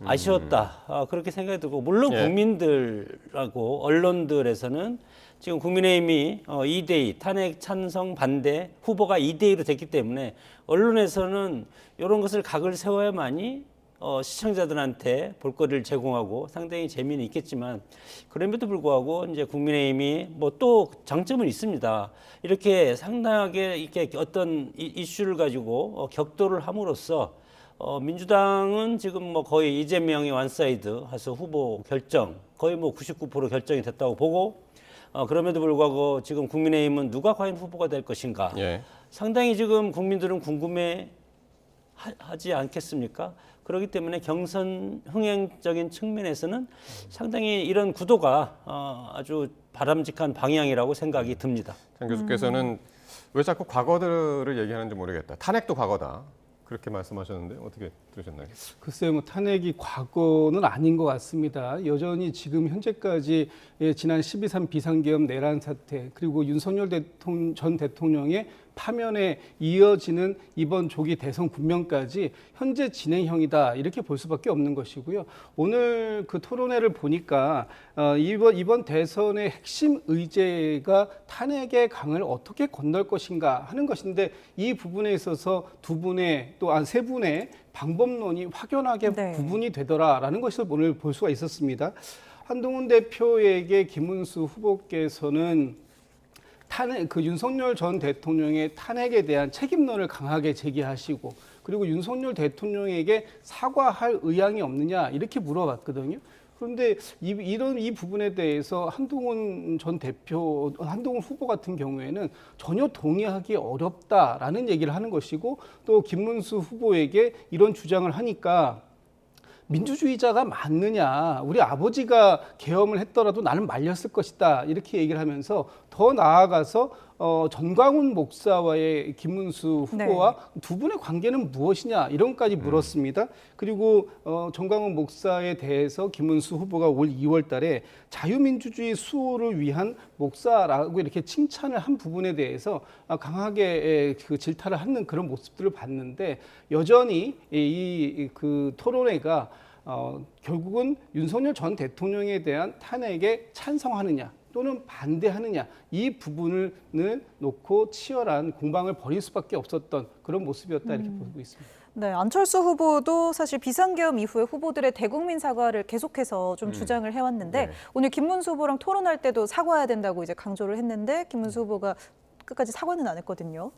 아쉬웠다. 그렇게 생각이 들고, 물론 국민들하고 언론들에서는 지금 국민의힘이 2대2 탄핵 찬성 반대 후보가 2대2로 됐기 때문에 언론에서는 이런 것을 각을 세워야만이 시청자들한테 볼거리를 제공하고 상당히 재미는 있겠지만, 그럼에도 불구하고 이제 국민의힘이 또 장점은 있습니다. 이렇게 상당하게 이렇게 어떤 이슈를 가지고 격돌을 함으로써 민주당은 지금 거의 이재명이 완사이드 해서 후보 결정 거의 99% 결정이 됐다고 보고, 그럼에도 불구하고 지금 국민의힘은 누가 과연 후보가 될 것인가, 상당히 지금 국민들은 궁금해 하지 않겠습니까? 그렇기 때문에 경선 흥행적인 측면에서는 상당히 이런 구도가 아주 바람직한 방향이라고 생각이 듭니다. 장 교수께서는 왜 자꾸 과거들을 얘기하는지 모르겠다. 탄핵도 과거다. 그렇게 말씀하셨는데 어떻게 들으셨나요? 글쎄요, 뭐 탄핵이 과거는 아닌 것 같습니다. 여전히 지금 현재까지 지난 12.3 비상계엄 내란 사태 그리고 윤석열 전 대통령의 파면에 이어지는 이번 조기 대선 국면까지 현재 진행형이다 이렇게 볼 수밖에 없는 것이고요. 오늘 그 토론회를 보니까 이번 대선의 핵심 의제가 탄핵의 강을 어떻게 건널 것인가 하는 것인데 이 부분에 있어서 두 분의 또 세 분의 방법론이 확연하게 구분이 되더라라는 것을 오늘 볼 수가 있었습니다. 한동훈 대표에게 김문수 후보께서는 윤석열 전 대통령의 탄핵에 대한 책임론을 강하게 제기하시고 그리고 윤석열 대통령에게 사과할 의향이 없느냐 이렇게 물어봤거든요. 그런데 이 부분에 대해서 한동훈 후보 같은 경우에는 전혀 동의하기 어렵다라는 얘기를 하는 것이고 또 김문수 후보에게 이런 주장을 하니까 민주주의자가 맞느냐, 우리 아버지가 계엄을 했더라도 나는 말렸을 것이다 이렇게 얘기를 하면서 더 나아가서 전광훈 목사와의 김문수 후보와 두 분의 관계는 무엇이냐 이런 것까지 물었습니다. 그리고 전광훈 목사에 대해서 김문수 후보가 올 2월 달에 자유민주주의 수호를 위한 목사라고 이렇게 칭찬을 한 부분에 대해서 강하게 그 질타를 하는 그런 모습들을 봤는데 여전히 그 토론회가 결국은 윤석열 전 대통령에 대한 탄핵에 찬성하느냐 또는 반대하느냐 이 부분을 놓고 치열한 공방을 벌일 수밖에 없었던 그런 모습이었다 이렇게 보고 있습니다. 네, 안철수 후보도 사실 비상계엄 이후에 후보들의 대국민 사과를 계속해서 좀 주장을 해왔는데 오늘 김문수 후보랑 토론할 때도 사과해야 된다고 이제 강조를 했는데 김문수 후보가 끝까지 사과는 안 했거든요.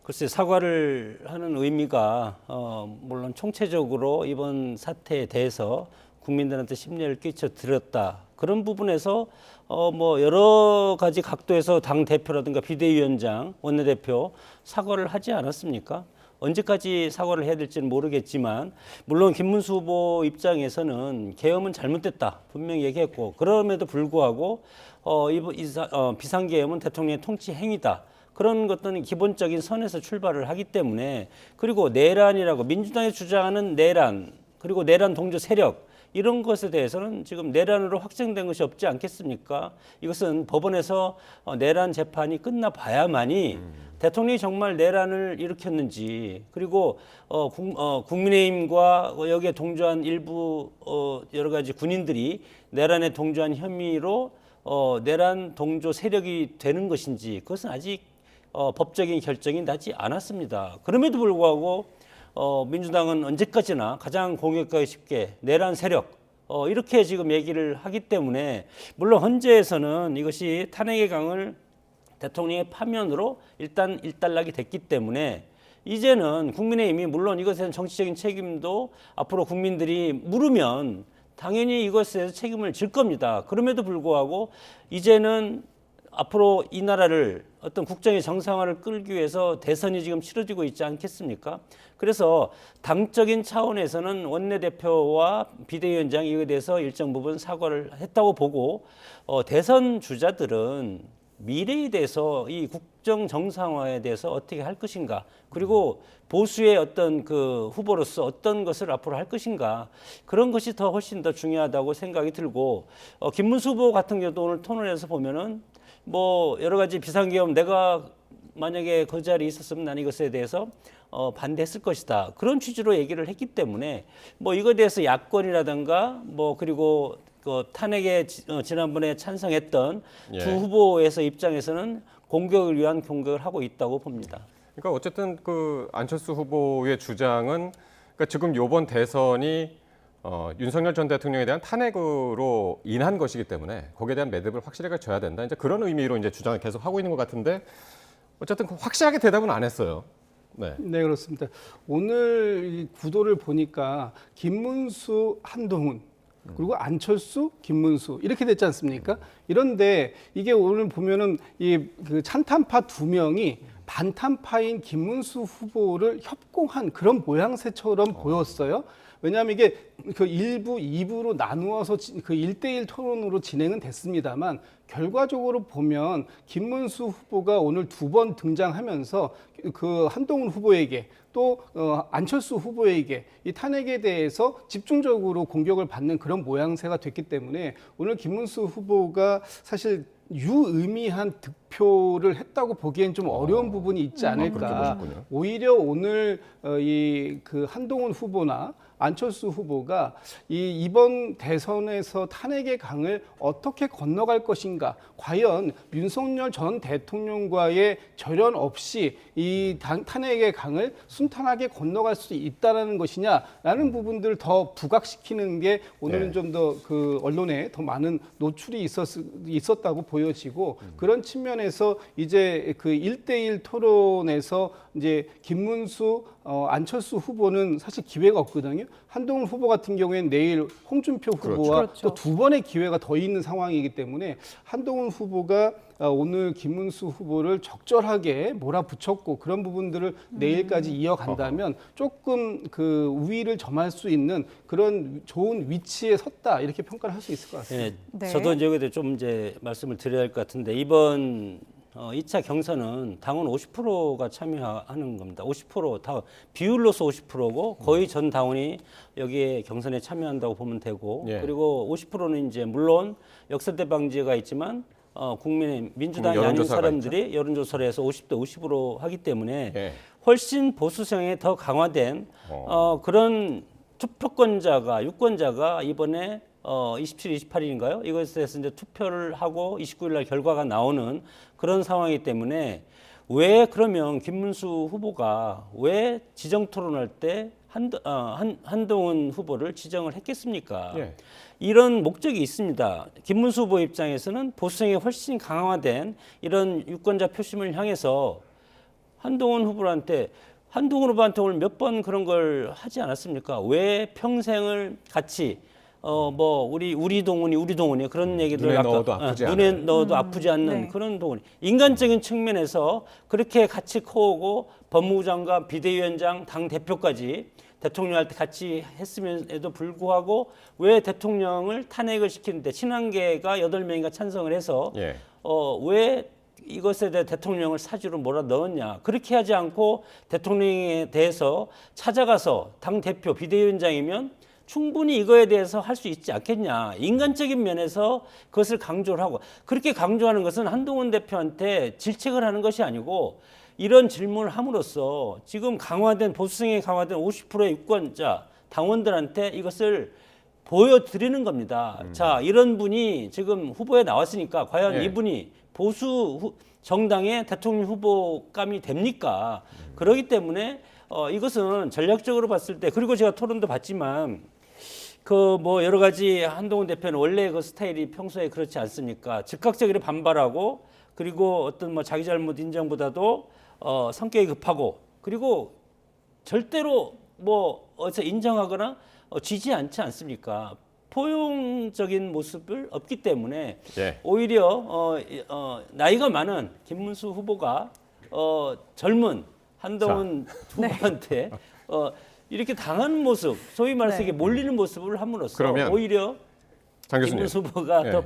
글쎄 사과를 하는 의미가 물론 총체적으로 이번 사태에 대해서 국민들한테 심려를 끼쳐드렸다. 그런 부분에서 뭐 여러 가지 각도에서 당 대표라든가 비대위원장, 원내대표 사과를 하지 않았습니까? 언제까지 사과를 해야 될지는 모르겠지만 물론 김문수 후보 입장에서는 계엄은 잘못됐다 분명히 얘기했고 그럼에도 불구하고 비상계엄은 대통령의 통치 행위다. 그런 것들은 기본적인 선에서 출발을 하기 때문에 그리고 내란이라고 민주당이 주장하는 내란 그리고 내란 동조 세력 이런 것에 대해서는 지금 내란으로 확정된 것이 없지 않겠습니까? 이것은 법원에서 내란 재판이 끝나봐야만이 대통령이 정말 내란을 일으켰는지 그리고 국민의힘과 여기에 동조한 일부 여러 가지 군인들이 내란에 동조한 혐의로 내란 동조 세력이 되는 것인지 그것은 아직 법적인 결정이 나지 않았습니다. 그럼에도 불구하고 민주당은 언제까지나 가장 공격하기 쉽게 내란 세력 이렇게 지금 얘기를 하기 때문에 물론 헌재에서는 이것이 탄핵의 강을 대통령의 파면으로 일단 일단락이 됐기 때문에 이제는 국민의힘이 물론 이것에 대한 정치적인 책임도 앞으로 국민들이 물으면 당연히 이것에 대해서 책임을 질 겁니다. 그럼에도 불구하고 이제는 앞으로 이 나라를 어떤 국정의 정상화를 끌기 위해서 대선이 지금 치러지고 있지 않겠습니까? 그래서 당적인 차원에서는 원내대표와 비대위원장이 이에 대해서 일정 부분 사과를 했다고 보고 대선 주자들은 미래에 대해서 이 국정 정상화에 대해서 어떻게 할 것인가 그리고 보수의 어떤 그 후보로서 어떤 것을 앞으로 할 것인가 그런 것이 더 훨씬 더 중요하다고 생각이 들고 김문수 후보 같은 경우도 오늘 토론에서 보면은 뭐 여러 가지 비상계엄 내가 만약에 그 자리에 있었으면 난 이것에 대해서 반대했을 것이다 그런 취지로 얘기를 했기 때문에 뭐 이거에 대해서 야권이라든가 뭐 그리고 그 탄핵에 지난번에 찬성했던 두 후보에서 입장에서는 공격을 위한 공격을 하고 있다고 봅니다. 그러니까 어쨌든 그 안철수 후보의 주장은 그러니까 지금 이번 대선이 윤석열 전 대통령에 대한 탄핵으로 인한 것이기 때문에 거기에 대한 매듭을 확실하게 져야 된다. 이제 그런 의미로 이제 주장을 계속 하고 있는 것 같은데 어쨌든 확실하게 대답은 안 했어요. 네, 그렇습니다. 오늘 이 구도를 보니까 김문수, 한동훈 그리고 안철수, 김문수 이렇게 됐지 않습니까? 이런데 이게 오늘 보면은 그 찬탄파 두 명이 반탄파인 김문수 후보를 협공한 그런 모양새처럼 보였어요. 왜냐하면 이게 그 1부, 2부로 나누어서 그 1대1 토론으로 진행은 됐습니다만 결과적으로 보면 김문수 후보가 오늘 2번 등장하면서 그 한동훈 후보에게 또 안철수 후보에게 이 탄핵에 대해서 집중적으로 공격을 받는 그런 모양새가 됐기 때문에 오늘 김문수 후보가 사실 유의미한 득표를 했다고 보기엔 좀 어려운 부분이 있지 않을까. 오히려 오늘 그 한동훈 후보나 안철수 후보가 이번 대선에서 탄핵의 강을 어떻게 건너갈 것인가, 과연 윤석열 전 대통령과의 절연 없이 이 탄핵의 강을 순탄하게 건너갈 수 있다는 것이냐라는 부분들을 더 부각시키는 게 오늘은 좀 더 그 언론에 더 많은 노출이 있었다고 보여지고 그런 측면에서 이제 그 1대1 토론에서 이제 김문수 안철수 후보는 사실 기회가 없거든요. 한동훈 후보 같은 경우에는 내일 홍준표 후보와 또 2번의 기회가 더 있는 상황이기 때문에 한동훈 후보가 오늘 김문수 후보를 적절하게 몰아붙였고 그런 부분들을 내일까지 이어간다면 조금 그 우위를 점할 수 있는 그런 좋은 위치에 섰다 이렇게 평가를 할 수 있을 것 같습니다. 네, 저도 이제 여기에 좀 이제 말씀을 드려야 할 것 같은데 이번 2차 경선은 당원 50%가 참여하는 겁니다. 50% 다 비율로서 50%고 거의 전 당원이 여기에 경선에 참여한다고 보면 되고 그리고 50%는 이제 물론 역선택 방지가 있지만 국민의 민주당이 아닌 사람들이 여론조사를 해서 50대 50으로 하기 때문에 훨씬 보수성에 더 강화된 그런 투표권자가 유권자가 이번에 27, 28일인가요? 이것에 대해서 이제 투표를 하고 29일 날 결과가 나오는 그런 상황이기 때문에 왜 그러면 김문수 후보가 왜 지정 토론할 때 한동훈 후보를 지정을 했겠습니까? 이런 목적이 있습니다. 김문수 후보 입장에서는 보수성이 훨씬 강화된 이런 유권자 표심을 향해서 한동훈 후보한테 오늘 몇 번 그런 걸 하지 않았습니까? 왜 평생을 같이 우리 동훈이 그런 얘기들 눈에 넣어도 아프지 않은. 눈에 넣어도 아프지 않는 그런 동훈이 인간적인 측면에서 그렇게 같이 커오고 법무부 장관, 비대위원장, 당 대표까지 대통령할 때 같이 했음에도 불구하고 왜 대통령을 탄핵을 시키는데 친한계가 8명이가 찬성을 해서 왜 이것에 대해 대통령을 사주로 몰아 넣었냐. 그렇게 하지 않고 대통령에 대해서 찾아가서 당 대표, 비대위원장이면 충분히 이거에 대해서 할 수 있지 않겠냐. 인간적인 면에서 그것을 강조를 하고 그렇게 강조하는 것은 한동훈 대표한테 질책을 하는 것이 아니고 이런 질문을 함으로써 지금 보수성이 강화된 50%의 유권자, 당원들한테 이것을 보여드리는 겁니다. 자, 이런 분이 지금 후보에 나왔으니까 과연 이분이 보수 정당의 대통령 후보감이 됩니까? 그렇기 때문에 이것은 전략적으로 봤을 때 그리고 제가 토론도 봤지만 여러 가지 한동훈 대표는 원래 그 스타일이 평소에 그렇지 않습니까? 즉각적으로 반발하고 그리고 어떤 자기 잘못 인정보다도 성격이 급하고 그리고 절대로 어디서 인정하거나 지지 않지 않습니까? 포용적인 모습을 없기 때문에 오히려 나이가 많은 김문수 후보가 젊은 한동훈 후보한테 이렇게 당하는 모습, 소위 말해서 이게 몰리는 모습을 함으로써 오히려 장 교수님, 김문수 후보가 더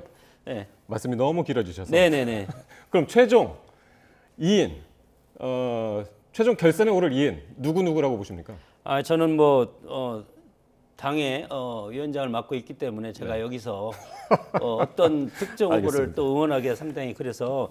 말씀이 너무 길어지셔서 네네네. 그럼 최종 2인 최종 결선에 오를 2인 누구라고 보십니까? 저는 당의 위원장을 맡고 있기 때문에 제가 여기서 어떤 특정 후보를 또 응원하기가 상당히 그래서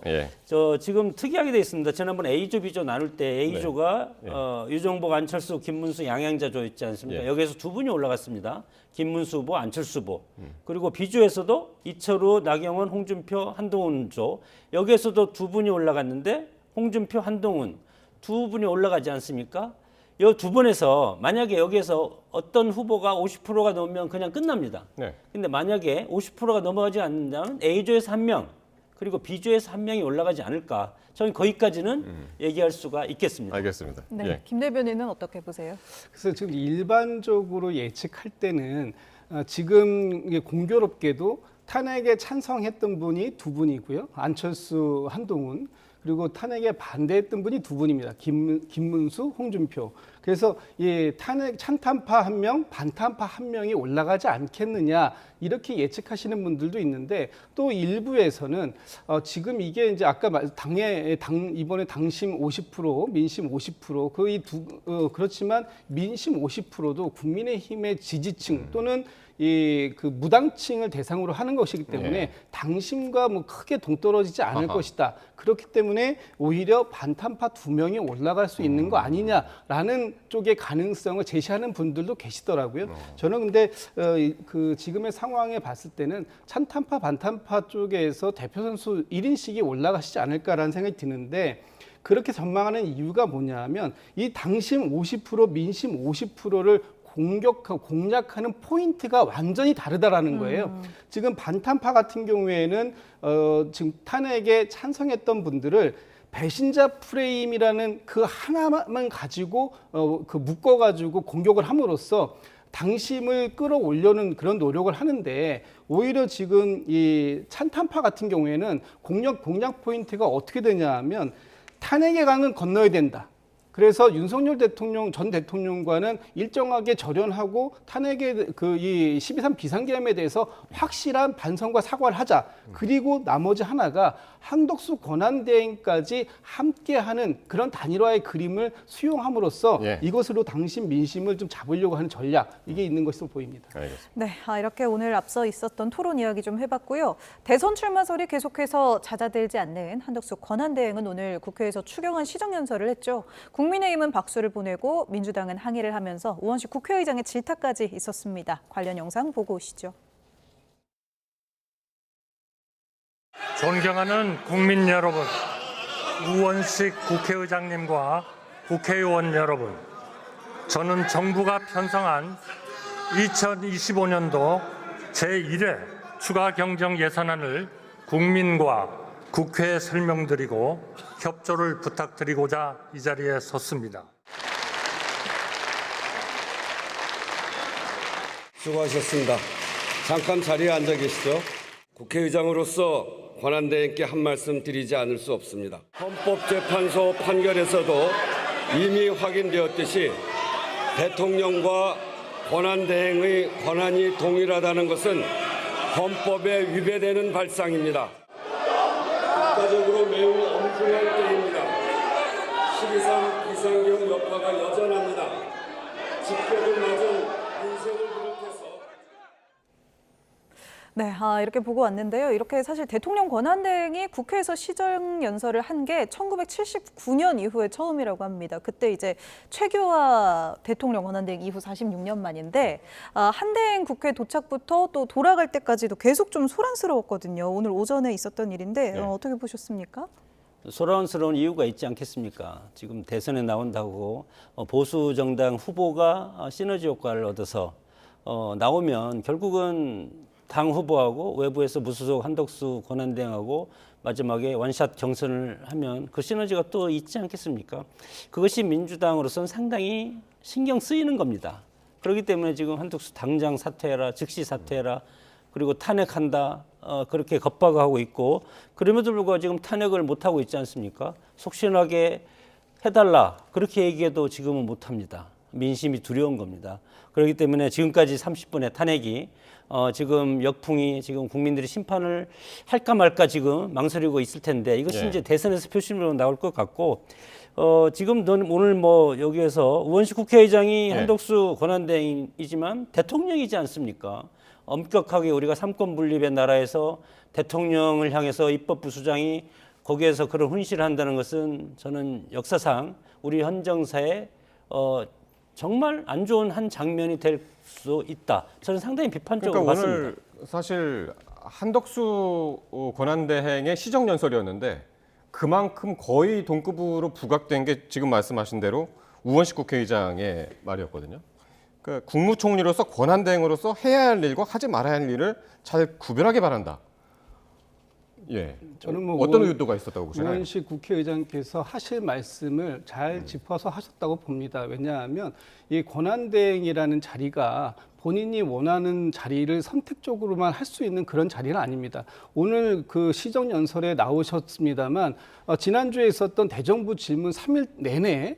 지금 특이하게 돼 있습니다. 지난번 A조, B조 나눌 때 A조가 유정복, 안철수, 김문수, 양양자조 있지 않습니까? 여기에서 2분이 올라갔습니다. 김문수 후보, 안철수 후보. 그리고 B조에서도 이철우, 나경원, 홍준표, 한동훈조. 여기에서도 2분이 올라갔는데 홍준표, 한동훈 2분이 올라가지 않습니까? 이 2번에서 만약에 여기에서 어떤 후보가 50%가 넘으면 그냥 끝납니다. 근데 만약에 50%가 넘어가지 않는다면 A조에서 1명 그리고 B조에서 1명이 올라가지 않을까. 저는 거기까지는 얘기할 수가 있겠습니다. 알겠습니다. 네, 김 대변인은 어떻게 보세요? 그래서 지금 일반적으로 예측할 때는 지금 공교롭게도 탄핵에 찬성했던 분이 2분이고요. 안철수, 한동훈. 그리고 탄핵에 반대했던 분이 두 분입니다. 김문수, 홍준표. 그래서 이 탄핵 찬탄파 1명, 반탄파 1명이 올라가지 않겠느냐 이렇게 예측하시는 분들도 있는데 또 일부에서는 지금 이게 이제 아까 이번에 당심 50%, 민심 50% 거의 그렇지만 민심 50%도 국민의힘의 지지층 또는 그 무당층을 대상으로 하는 것이기 때문에 당심과 뭐 크게 동떨어지지 않을 것이다. 그렇기 때문에 오히려 반탄파 2명이 올라갈 수 있는 거 아니냐라는 쪽의 가능성을 제시하는 분들도 계시더라고요. 저는 근데 그 지금의 상황에 봤을 때는 찬탄파 반탄파 쪽에서 대표 선수 1인씩이 올라가시지 않을까라는 생각이 드는데 그렇게 전망하는 이유가 뭐냐면 이 당심 50%, 민심 50%를 공략하는 포인트가 완전히 다르다라는 거예요. 지금 반탄파 같은 경우에는 지금 탄핵에 찬성했던 분들을 배신자 프레임이라는 그 하나만 가지고 그 묶어가지고 공격을 함으로써 당심을 끌어올려는 그런 노력을 하는데 오히려 지금 이 찬탄파 같은 경우에는 공략 포인트가 어떻게 되냐 하면 탄핵의 강은 건너야 된다. 그래서 윤석열 전 대통령과는 일정하게 절연하고 탄핵의 이 12.3 비상계엄에 대해서 확실한 반성과 사과를 하자. 그리고 나머지 하나가 한덕수 권한대행까지 함께하는 그런 단일화의 그림을 수용함으로써 이것으로 당심 민심을 좀 잡으려고 하는 전략 이게 있는 것으로 보입니다. 알겠습니다. 네, 이렇게 오늘 앞서 있었던 토론 이야기 좀 해봤고요. 대선 출마설이 계속해서 잦아들지 않는 한덕수 권한대행은 오늘 국회에서 추경안 시정연설을 했죠. 국민의힘은 박수를 보내고 민주당은 항의를 하면서 우원식 국회의장의 질타까지 있었습니다. 관련 영상 보고 오시죠. 존경하는 국민 여러분, 우원식 국회의장님과 국회의원 여러분, 저는 정부가 편성한 2025년도 제1회 추가 경정 예산안을 국민과 국회에 설명드리고 협조를 부탁드리고자 이 자리에 섰습니다. 수고하셨습니다. 잠깐 자리에 앉아 계시죠. 국회의장으로서 권한대행께 한 말씀 드리지 않을 수 없습니다. 헌법재판소 판결에서도 이미 확인되었듯이 대통령과 권한대행의 권한이 동일하다는 것은 헌법에 위배되는 발상입니다. 국가적으로 매우 엄중한 때입니다. 12.3 비상계엄 여파가 여전합니다. 직격을 맞은 민생을 비롯해서 네, 이렇게 보고 왔는데요. 이렇게 사실 대통령 권한대행이 국회에서 시정연설을 한 게 1979년 이후에 처음이라고 합니다. 그때 이제 최규하 대통령 권한대행 이후 46년 만인데 한대행 국회 도착부터 또 돌아갈 때까지도 계속 좀 소란스러웠거든요. 오늘 오전에 있었던 일인데 어떻게 보셨습니까? 소란스러운 이유가 있지 않겠습니까? 지금 대선에 나온다고 보수 정당 후보가 시너지 효과를 얻어서 나오면 결국은 당 후보하고 외부에서 무소속 한덕수 권한대행하고 마지막에 원샷 경선을 하면 그 시너지가 또 있지 않겠습니까? 그것이 민주당으로서는 상당히 신경 쓰이는 겁니다. 그렇기 때문에 지금 한덕수 당장 사퇴해라, 즉시 사퇴해라, 그리고 탄핵한다, 그렇게 겁박하고 있고 그럼에도 불구하고 지금 탄핵을 못하고 있지 않습니까? 속 시원하게 해달라, 그렇게 얘기해도 지금은 못합니다. 민심이 두려운 겁니다. 그렇기 때문에 지금까지 30분의 탄핵이 지금 역풍이 지금 국민들이 심판을 할까 말까 지금 망설이고 있을 텐데 이것이 이제 대선에서 표심으로 나올 것 같고 지금 오늘 뭐 여기에서 우원식 국회의장이 한덕수 권한대행이지만 대통령이지 않습니까? 엄격하게 우리가 삼권 분립의 나라에서 대통령을 향해서 입법부 수장이 거기에서 그런 훈시를 한다는 것은 저는 역사상 우리 헌정사에 정말 안 좋은 한 장면이 될 수 있다. 저는 상당히 비판적으로 그러니까 봤습니다. 오늘 사실 한덕수 권한대행의 시정연설이었는데 그만큼 거의 동급으로 부각된 게 지금 말씀하신 대로 우원식 국회의장의 말이었거든요. 그러니까 국무총리로서 권한대행으로서 해야 할 일과 하지 말아야 할 일을 잘 구별하기 바란다. 저는 뭐 어떤 의도가 있었다고 보시나요? 우원식 국회의장께서 하실 말씀을 잘 짚어서 하셨다고 봅니다. 왜냐하면 이 권한대행이라는 자리가 본인이 원하는 자리를 선택적으로만 할 수 있는 그런 자리는 아닙니다. 오늘 그 시정연설에 나오셨습니다만 지난주에 있었던 대정부 질문 3일 내내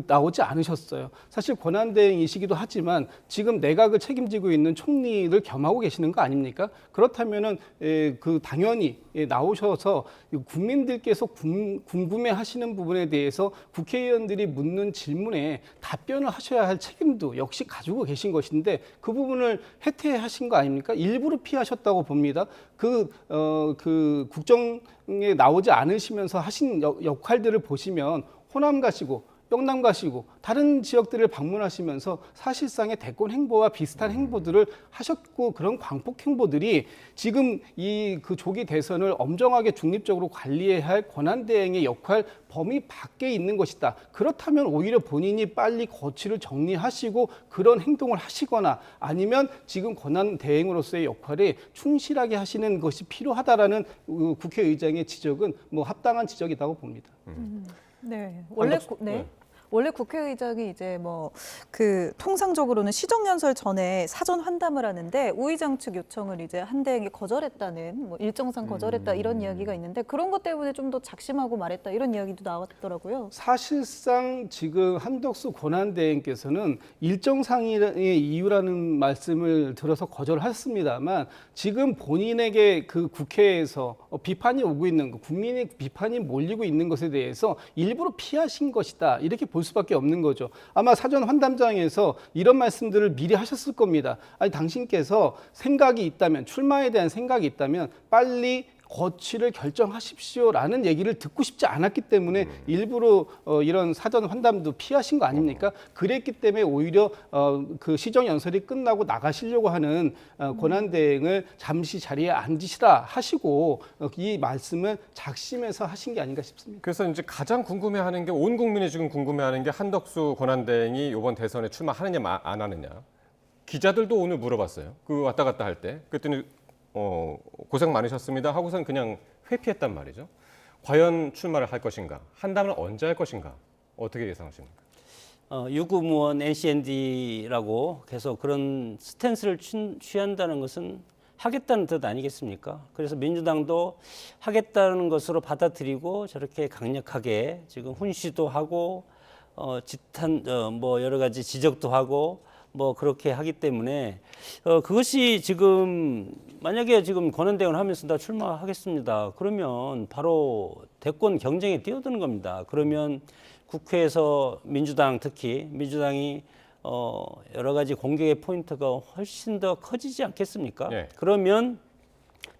나오지 않으셨어요. 사실 권한대행이시기도 하지만 지금 내각을 책임지고 있는 총리를 겸하고 계시는 거 아닙니까? 그렇다면은 그 당연히 나오셔서 국민들께서 궁금해하시는 부분에 대해서 국회의원들이 묻는 질문에 답변을 하셔야 할 책임도 역시 가지고 계신 것인데 그 부분을 해태하신 거 아닙니까? 일부러 피하셨다고 봅니다. 그 국정에 나오지 않으시면서 하신 역할들을 보시면 호남 가시고 영남 가시고 다른 지역들을 방문하시면서 사실상의 대권 행보와 비슷한 행보들을 하셨고 그런 광폭 행보들이 지금 그 조기 대선을 엄정하게 중립적으로 관리해야 할 권한대행의 역할 범위 밖에 있는 것이다. 그렇다면 오히려 본인이 빨리 거취를 정리하시고 그런 행동을 하시거나 아니면 지금 권한대행으로서의 역할에 충실하게 하시는 것이 필요하다라는 국회의장의 지적은 뭐 합당한 지적이라고 봅니다. 네, 원래 국회의장이 이제 통상적으로는 시정연설 전에 사전 환담을 하는데 우 의장 측 요청을 이제 한대행이 거절했다는 일정상 거절했다 이런 이야기가 있는데 그런 것 때문에 좀 더 작심하고 말했다 이런 이야기도 나왔더라고요. 사실상 지금 한덕수 권한대행께서는 일정상의 이유라는 말씀을 들어서 거절했습니다만 지금 본인에게 그 국회에서 비판이 오고 있는 것, 국민의 비판이 몰리고 있는 것에 대해서 일부러 피하신 것이다 이렇게 볼 수밖에 없는 거죠. 아마 사전 환담장에서 이런 말씀들을 미리 하셨을 겁니다. 아니 당신께서 생각이 있다면 출마에 대한 생각이 있다면 빨리 거취를 결정하십시오라는 얘기를 듣고 싶지 않았기 때문에 일부러 이런 사전 환담도 피하신 거 아닙니까? 그랬기 때문에 오히려 그 시정연설이 끝나고 나가시려고 하는 권한대행을 잠시 자리에 앉으시라 하시고 이 말씀을 작심해서 하신 게 아닌가 싶습니다. 그래서 이제 가장 궁금해하는 게 온 국민이 지금 궁금해하는 게 한덕수 권한대행이 이번 대선에 출마하느냐 안 하느냐. 기자들도 오늘 물어봤어요. 그 왔다 갔다 할 때. 그랬더니 고생 많으셨습니다 하고선 그냥 회피했단 말이죠. 과연 출마를 할 것인가? 한다면 언제 할 것인가? 어떻게 예상하십니까? 유구무원 NCND라고 계속 그런 스탠스를 취한다는 것은 하겠다는 뜻 아니겠습니까? 그래서 민주당도 하겠다는 것으로 받아들이고 저렇게 강력하게 지금 훈시도 하고 여러 가지 지적도 하고 그렇게 하기 때문에 그것이 지금 만약에 지금 권한대행을 하면서 나 출마하겠습니다. 그러면 바로 대권 경쟁에 뛰어드는 겁니다. 그러면 국회에서 특히 민주당이 여러 가지 공격의 포인트가 훨씬 더 커지지 않겠습니까? 네. 그러면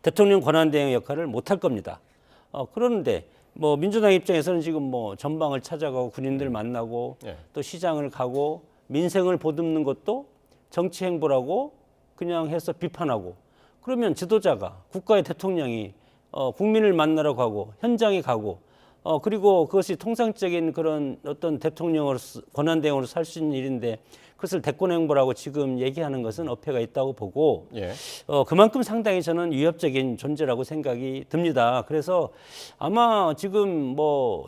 대통령 권한대행 역할을 못할 겁니다. 그런데 민주당 입장에서는 지금 전방을 찾아가고 군인들 만나고 또 시장을 가고 민생을 보듬는 것도 정치 행보라고 그냥 해서 비판하고 그러면 지도자가 국가의 대통령이 국민을 만나러 가고 현장에 가고 그리고 그것이 통상적인 그런 어떤 대통령으로서 권한대행으로 살 수 있는 일인데 그것을 대권 행보라고 지금 얘기하는 것은 어폐가 있다고 보고 그만큼 상당히 저는 위협적인 존재라고 생각이 듭니다. 그래서 아마 지금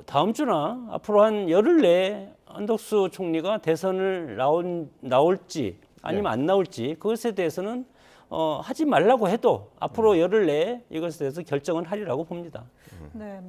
다음 주나 앞으로 한 열흘 내에 한덕수 총리가 대선을 나올지 아니면 안 나올지 그것에 대해서는 하지 말라고 해도 앞으로 열흘 내에 이것에 대해서 결정은 하리라고 봅니다. 네,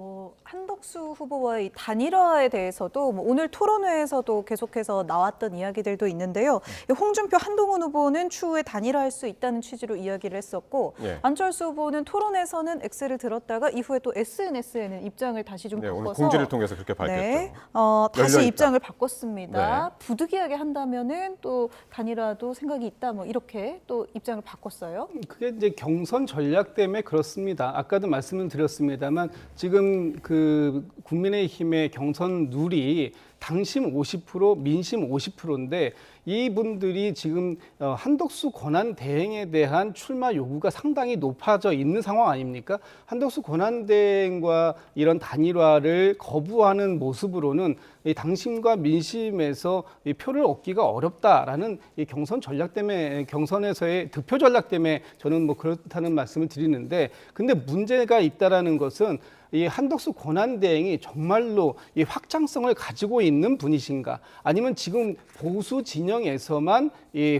한덕수 후보와의 단일화에 대해서도 오늘 토론회에서도 계속해서 나왔던 이야기들도 있는데요. 홍준표, 한동훈 후보는 추후에 단일화할 수 있다는 취지로 이야기를 했었고 안철수 후보는 토론에서는 X를 들었다가 이후에 또 SNS에는 입장을 다시 좀 바꿔서 오늘 공지를 통해서 그렇게 밝혔죠. 다시 입장을 바꿨습니다. 부득이하게 한다면은 또 단일화도 생각이 있다 이렇게 또 입장을 바꿨어요. 그게 이제 경선 전략 때문에 그렇습니다. 아까도 말씀을 드렸습니다만 지금 그 국민의힘의 경선 룰이 당심 50%, 민심 50%인데 이분들이 지금 한덕수 권한대행에 대한 출마 요구가 상당히 높아져 있는 상황 아닙니까? 한덕수 권한대행과 이런 단일화를 거부하는 모습으로는 이 당심과 민심에서 이 표를 얻기가 어렵다라는 이 경선 전략 때문에 경선에서의 득표 전략 때문에 저는 그렇다는 말씀을 드리는데 근데 문제가 있다라는 것은 이 한덕수 권한대행이 정말로 이 확장성을 가지고 있는 분이신가, 아니면 지금 보수 진영에서만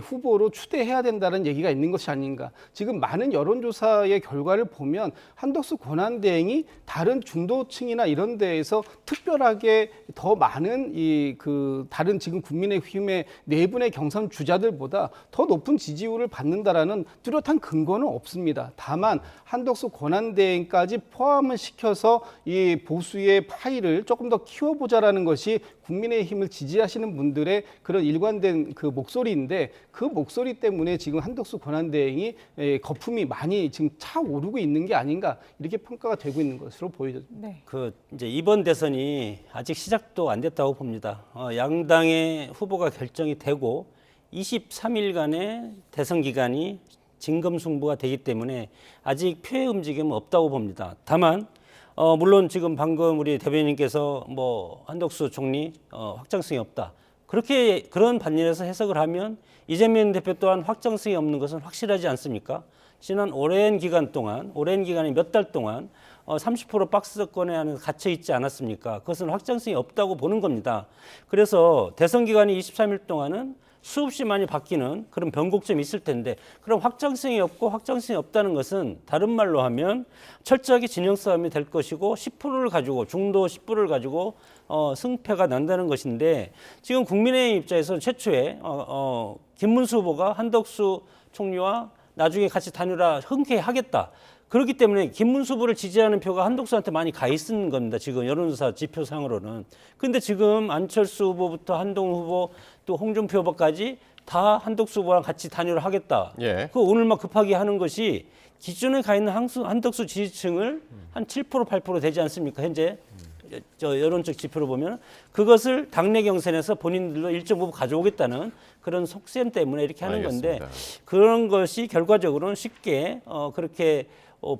후보로 추대해야 된다는 얘기가 있는 것이 아닌가. 지금 많은 여론조사의 결과를 보면 한덕수 권한대행이 다른 중도층이나 이런 데에서 특별하게 더 많은 다른 지금 국민의힘의 네 분의 경선 주자들보다 더 높은 지지율을 받는다라는 뚜렷한 근거는 없습니다. 다만 한덕수 권한대행까지 포함을 시켜서 이 보수의 파이를 조금 더 키워보자라는 것이 국민의힘을 지지하시는 분들의 그런 일관된 그 목소리인데, 그 목소리 때문에 지금 한덕수 권한대행이 거품이 많이 지금 차오르고 있는 게 아닌가, 이렇게 평가가 되고 있는 것으로 보여집니다. 네. 이제 이번 대선이 아직 시작도 안 됐다고 봅니다. 양당의 후보가 결정이 되고 23일간의 대선 기간이 진검승부가 되기 때문에 아직 표의 움직임은 없다고 봅니다. 다만 물론 지금 방금 우리 대변인께서 한덕수 총리 확장성이 없다, 그런 반열에서 해석을 하면 이재명 대표 또한 확장성이 없는 것은 확실하지 않습니까? 지난 오랜 기간이 몇 달 동안 30% 박스권에 안에 갇혀 있지 않았습니까? 그것은 확장성이 없다고 보는 겁니다. 그래서 대선 기간이 23일 동안은 수없이 많이 바뀌는 그런 변곡점이 있을 텐데, 그럼 확장성이 없고 확장성이 없다는 것은 다른 말로 하면 철저하게 진영 싸움이 될 것이고 10%를 가지고, 중도 10%를 가지고 승패가 난다는 것인데, 지금 국민의힘 입장에서는 최초에 김문수 후보가 한덕수 총리와 나중에 같이 다녀라 흔쾌히 하겠다. 그렇기 때문에 김문수 후보를 지지하는 표가 한덕수한테 많이 가 있는 겁니다. 지금 여론조사 지표상으로는. 그런데 지금 안철수 후보부터 한동훈 후보 또 홍준표 후보까지 다 한덕수 후보랑 같이 단일화 하겠다. 예. 그 오늘 막 급하게 하는 것이 기존에 가 있는 한덕수 지지층을 한 7% 8% 되지 않습니까? 현재 여론적 지표를 보면 그것을 당내 경선에서 본인들도 일정 부분 가져오겠다는 그런 속셈 때문에 이렇게 하는 알겠습니다. 건데, 그런 것이 결과적으로는 쉽게 그렇게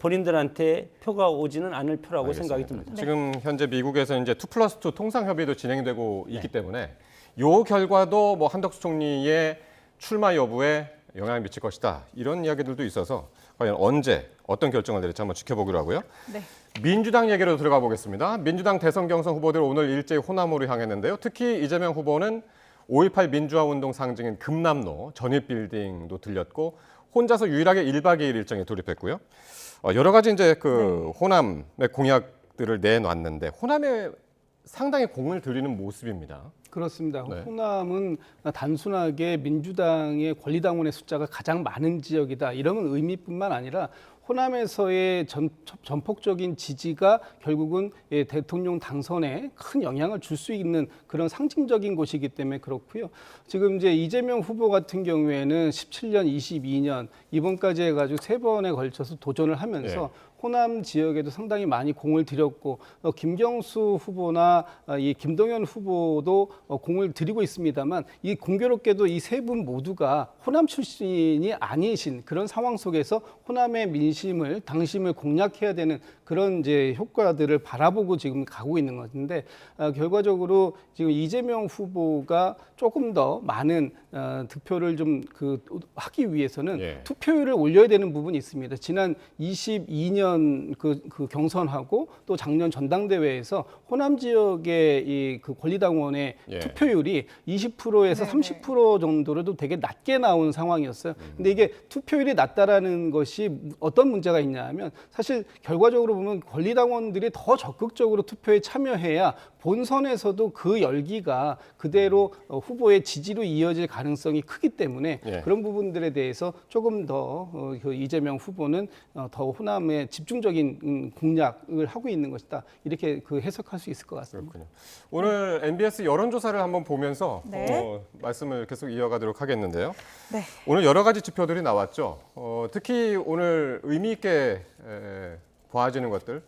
본인들한테 표가 오지는 않을 표라고 알겠습니다. 생각이 듭니다. 지금 현재 미국에서 이제 2+2 통상협의도 진행되고 있기 때문에 이 결과도 한덕수 총리의 출마 여부에 영향을 미칠 것이다, 이런 이야기들도 있어서 과연 언제 어떤 결정을 내릴지 한번 지켜보기로 하고요. 네. 민주당 얘기로 들어가 보겠습니다. 민주당 대선 경선 후보들 오늘 일제히 호남으로 향했는데요. 특히 이재명 후보는 5.18 민주화운동 상징인 금남로 전입빌딩도 들렸고 혼자서 유일하게 1박 2일 일정에 돌입했고요. 여러 가지 이제 호남의 공약들을 내놨는데 호남에 상당히 공을 들이는 모습입니다. 그렇습니다. 네. 호남은 단순하게 민주당의 권리당원의 숫자가 가장 많은 지역이다, 이런 의미뿐만 아니라 호남에서의 전폭적인 지지가 결국은 대통령 당선에 큰 영향을 줄 수 있는 그런 상징적인 곳이기 때문에 그렇고요. 지금 이제 이재명 후보 같은 경우에는 17년, 22년 이번까지 해가지고 3번에 걸쳐서 도전을 하면서 호남 지역에도 상당히 많이 공을 들였고, 김경수 후보나 이 김동연 후보도 공을 들이고 있습니다만, 이 공교롭게도 이 세 분 모두가 호남 출신이 아니신 그런 상황 속에서 호남의 민심을, 당심을 공략해야 되는 그런 이제 효과들을 바라보고 지금 가고 있는 것인데, 결과적으로 지금 이재명 후보가 조금 더 많은 득표를 좀 하기 위해서는 투표율을 올려야 되는 부분이 있습니다. 지난 22년 그 경선하고 또 작년 전당대회에서 호남 지역의 이 권리당원의 투표율이 20%에서 30% 정도로도 되게 낮게 나온 상황이었어요. 근데 이게 투표율이 낮다라는 것이 어떤 문제가 있냐면, 사실 결과적으로 보면 권리당원들이 더 적극적으로 투표에 참여해야 본선에서도 그 열기가 그대로 후보의 지지로 이어질 가능성이 크기 때문에 그런 부분들에 대해서 조금 더 이재명 후보는 더 호남에 집중적인 공략을 하고 있는 것이다, 이렇게 해석할 수 있을 것 같습니다. 그렇군요. 오늘 MBS 여론조사를 한번 보면서 네. 말씀을 계속 이어가도록 하겠는데요. 네. 오늘 여러 가지 지표들이 나왔죠. 특히 오늘 의미 있게 보아지는 것들.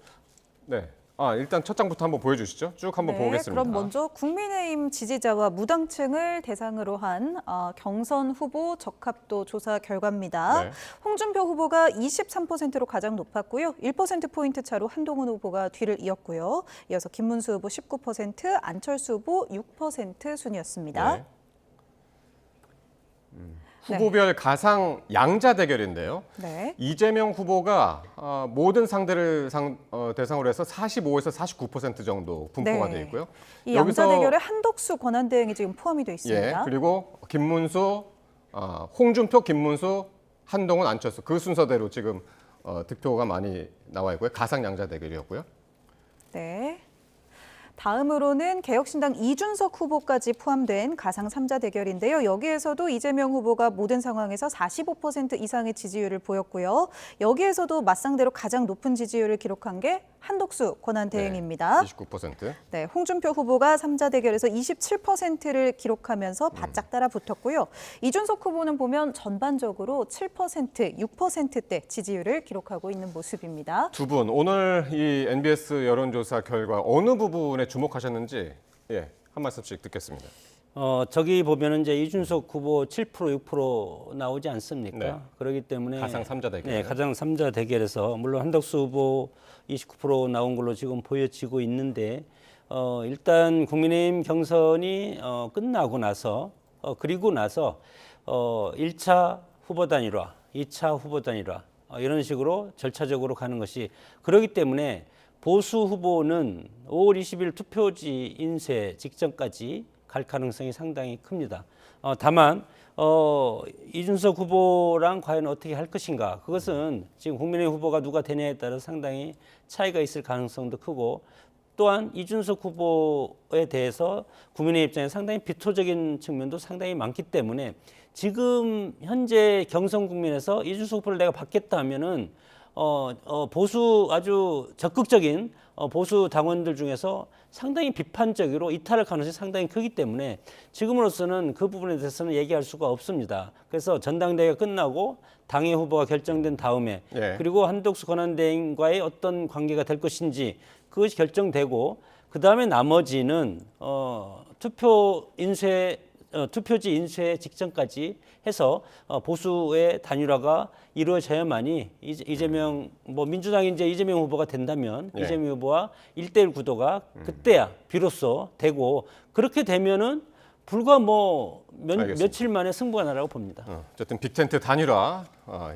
네. 일단 첫 장부터 한번 보여주시죠. 쭉 한번 보겠습니다. 그럼 먼저 국민의힘 지지자와 무당층을 대상으로 한 경선 후보 적합도 조사 결과입니다. 네. 홍준표 후보가 23%로 가장 높았고요. 1%포인트 차로 한동훈 후보가 뒤를 이었고요. 이어서 김문수 후보 19%, 안철수 후보 6% 순이었습니다. 네. 후보별 가상 양자 대결인데요. 네. 이재명 후보가 모든 상대를 대상으로 해서 45에서 49% 정도 분포가 네. 돼 있고요. 이 양자 대결에 한덕수 권한대행이 지금 포함이 돼 있습니다. 예, 그리고 김문수, 홍준표, 김문수, 한동훈, 안철수 그 순서대로 지금 득표가 많이 나와 있고요. 가상 양자 대결이었고요. 네. 다음으로는 개혁신당 이준석 후보까지 포함된 가상 3자 대결인데요. 여기에서도 이재명 후보가 모든 상황에서 45% 이상의 지지율을 보였고요. 여기에서도 맞상대로 가장 높은 지지율을 기록한 게 한덕수 권한대행입니다. 29%. 네, 홍준표 후보가 3자 대결에서 27%를 기록하면서 바짝 따라 붙었고요. 이준석 후보는 보면 전반적으로 7%, 6%대 지지율을 기록하고 있는 모습입니다. 두 분 오늘 이 NBS 여론조사 결과 어느 부분에 주목하셨는지 한 말씀씩 듣겠습니다. 저기 보면은 이제 이준석 후보 7%, 6% 나오지 않습니까? 네. 그러기 때문에 가상 3자 대결. 네, 가상 3자 대결에서 물론 한덕수 후보 29% 나온 걸로 지금 보여지고 있는데 일단 국민의힘 경선이 끝나고 나서 그리고 나서 1차 후보 단일화, 2차 후보 단일화 이런 식으로 절차적으로 가는 것이 그렇기 때문에 보수 후보는 5월 20일 투표지 인쇄 직전까지 갈 가능성이 상당히 큽니다. 다만 이준석 후보랑 과연 어떻게 할 것인가 그것은 지금 국민의힘 후보가 누가 되냐에 따라 상당히 차이가 있을 가능성도 크고 또한 이준석 후보에 대해서 국민의 입장에 상당히 비토적인 측면도 상당히 많기 때문에 지금 현재 경선 국면에서 이준석 후보를 내가 받겠다 하면은 보수 아주 적극적인 보수 당원들 중에서 상당히 비판적으로 이탈할 가능성이 상당히 크기 때문에 지금으로서는 그 부분에 대해서는 얘기할 수가 없습니다. 그래서 전당대회가 끝나고 당의 후보가 결정된 다음에 그리고 한덕수 권한대행과의 어떤 관계가 될 것인지 그것이 결정되고 그다음에 나머지는 투표지 인쇄 직전까지 해서 보수의 단일화가 이루어져야만이 이재명 민주당이 이제 이재명 후보가 된다면 이재명 후보와 1대1 구도가 그때야 비로소 되고 그렇게 되면은 불과 며칠 만에 승부가 나라고 봅니다. 어쨌든 빅텐트 단일화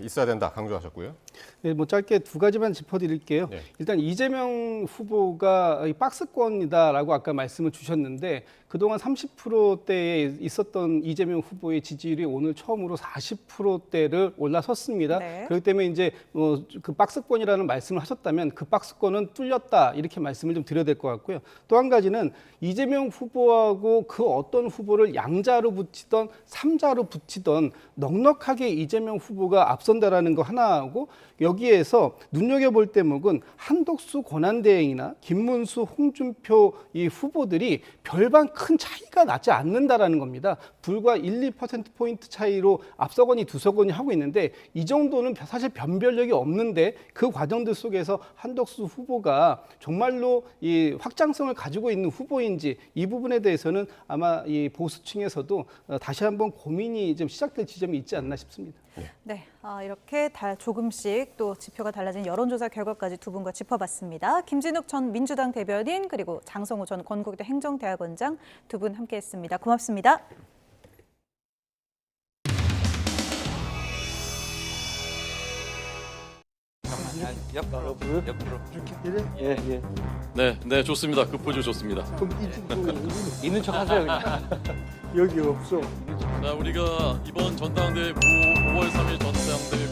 있어야 된다 강조하셨고요. 네, 짧게 두 가지만 짚어드릴게요. 일단 이재명 후보가 박스권이다라고 아까 말씀을 주셨는데 그동안 30%대에 있었던 이재명 후보의 지지율이 오늘 처음으로 40%대를 올라섰습니다. 그렇기 때문에 이제 그 박스권이라는 말씀을 하셨다면 그 박스권은 뚫렸다 이렇게 말씀을 좀 드려야 될 것 같고요. 또 한 가지는 이재명 후보하고 그 어떤 후보를 양자로 붙이던 3자로 붙이던 넉넉하게 이재명 후보가 앞선다라는 거 하나하고 여기에서 눈여겨볼 대목은 한덕수 권한대행이나 김문수, 홍준표 이 후보들이 별반 큰 차이가 나지 않는다라는 겁니다. 불과 1, 2%포인트 차이로 앞서거니 두서거니 하고 있는데 이 정도는 사실 변별력이 없는데 그 과정들 속에서 한덕수 후보가 정말로 이 확장성을 가지고 있는 후보인지 이 부분에 대해서는 아마 이 보수층에서도 다시 한번 고민이 좀 시작될 지점이 있지 않나 싶습니다. 네, 이렇게 조금씩 또 지표가 달라진 여론조사 결과까지 두 분과 짚어봤습니다. 김진욱 전 민주당 대변인 그리고 장성호 전 건국대 행정대학원장 두 분 함께했습니다. 고맙습니다. 옆으로. 예. 네, 좋습니다. 그 포즈 좋습니다. 있는 척 하세요. 여기 없어. 자, 우리가 이번 전당대회 5월 3일 전당대회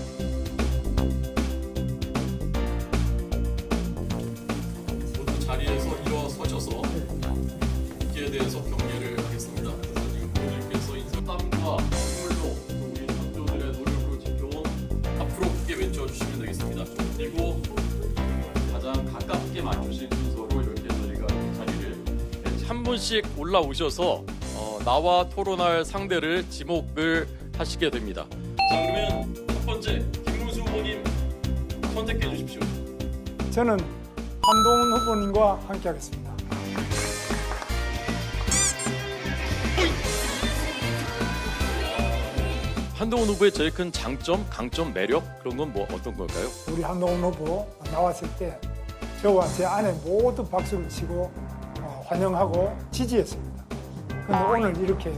모두 자리에서 일어서셔서 국기에 대해서 경례를 하겠습니다. 지금 부모님께서 인사땀과 눈물로 우리 선조들의 노력으로 지켜온 앞으로 크게 외쳐주시면 되겠습니다. 그리고 가장 가깝게 맞추신 순서로 이렇게 저희가 자리를 한 분씩 올라오셔서 나와 토론할 상대를 지목을 하시게 됩니다. 자, 그러면 첫 번째 김문수 후보님 선택해 주십시오. 저는 한동훈 후보님과 함께하겠습니다. 한동훈 후보의 제일 큰 장점, 강점, 매력 그런 건 뭐 어떤 걸까요? 우리 한동훈 후보 나왔을 때 저와 제 아내 모두 박수를 치고 환영하고 지지했습니다. 그런데 오늘 이렇게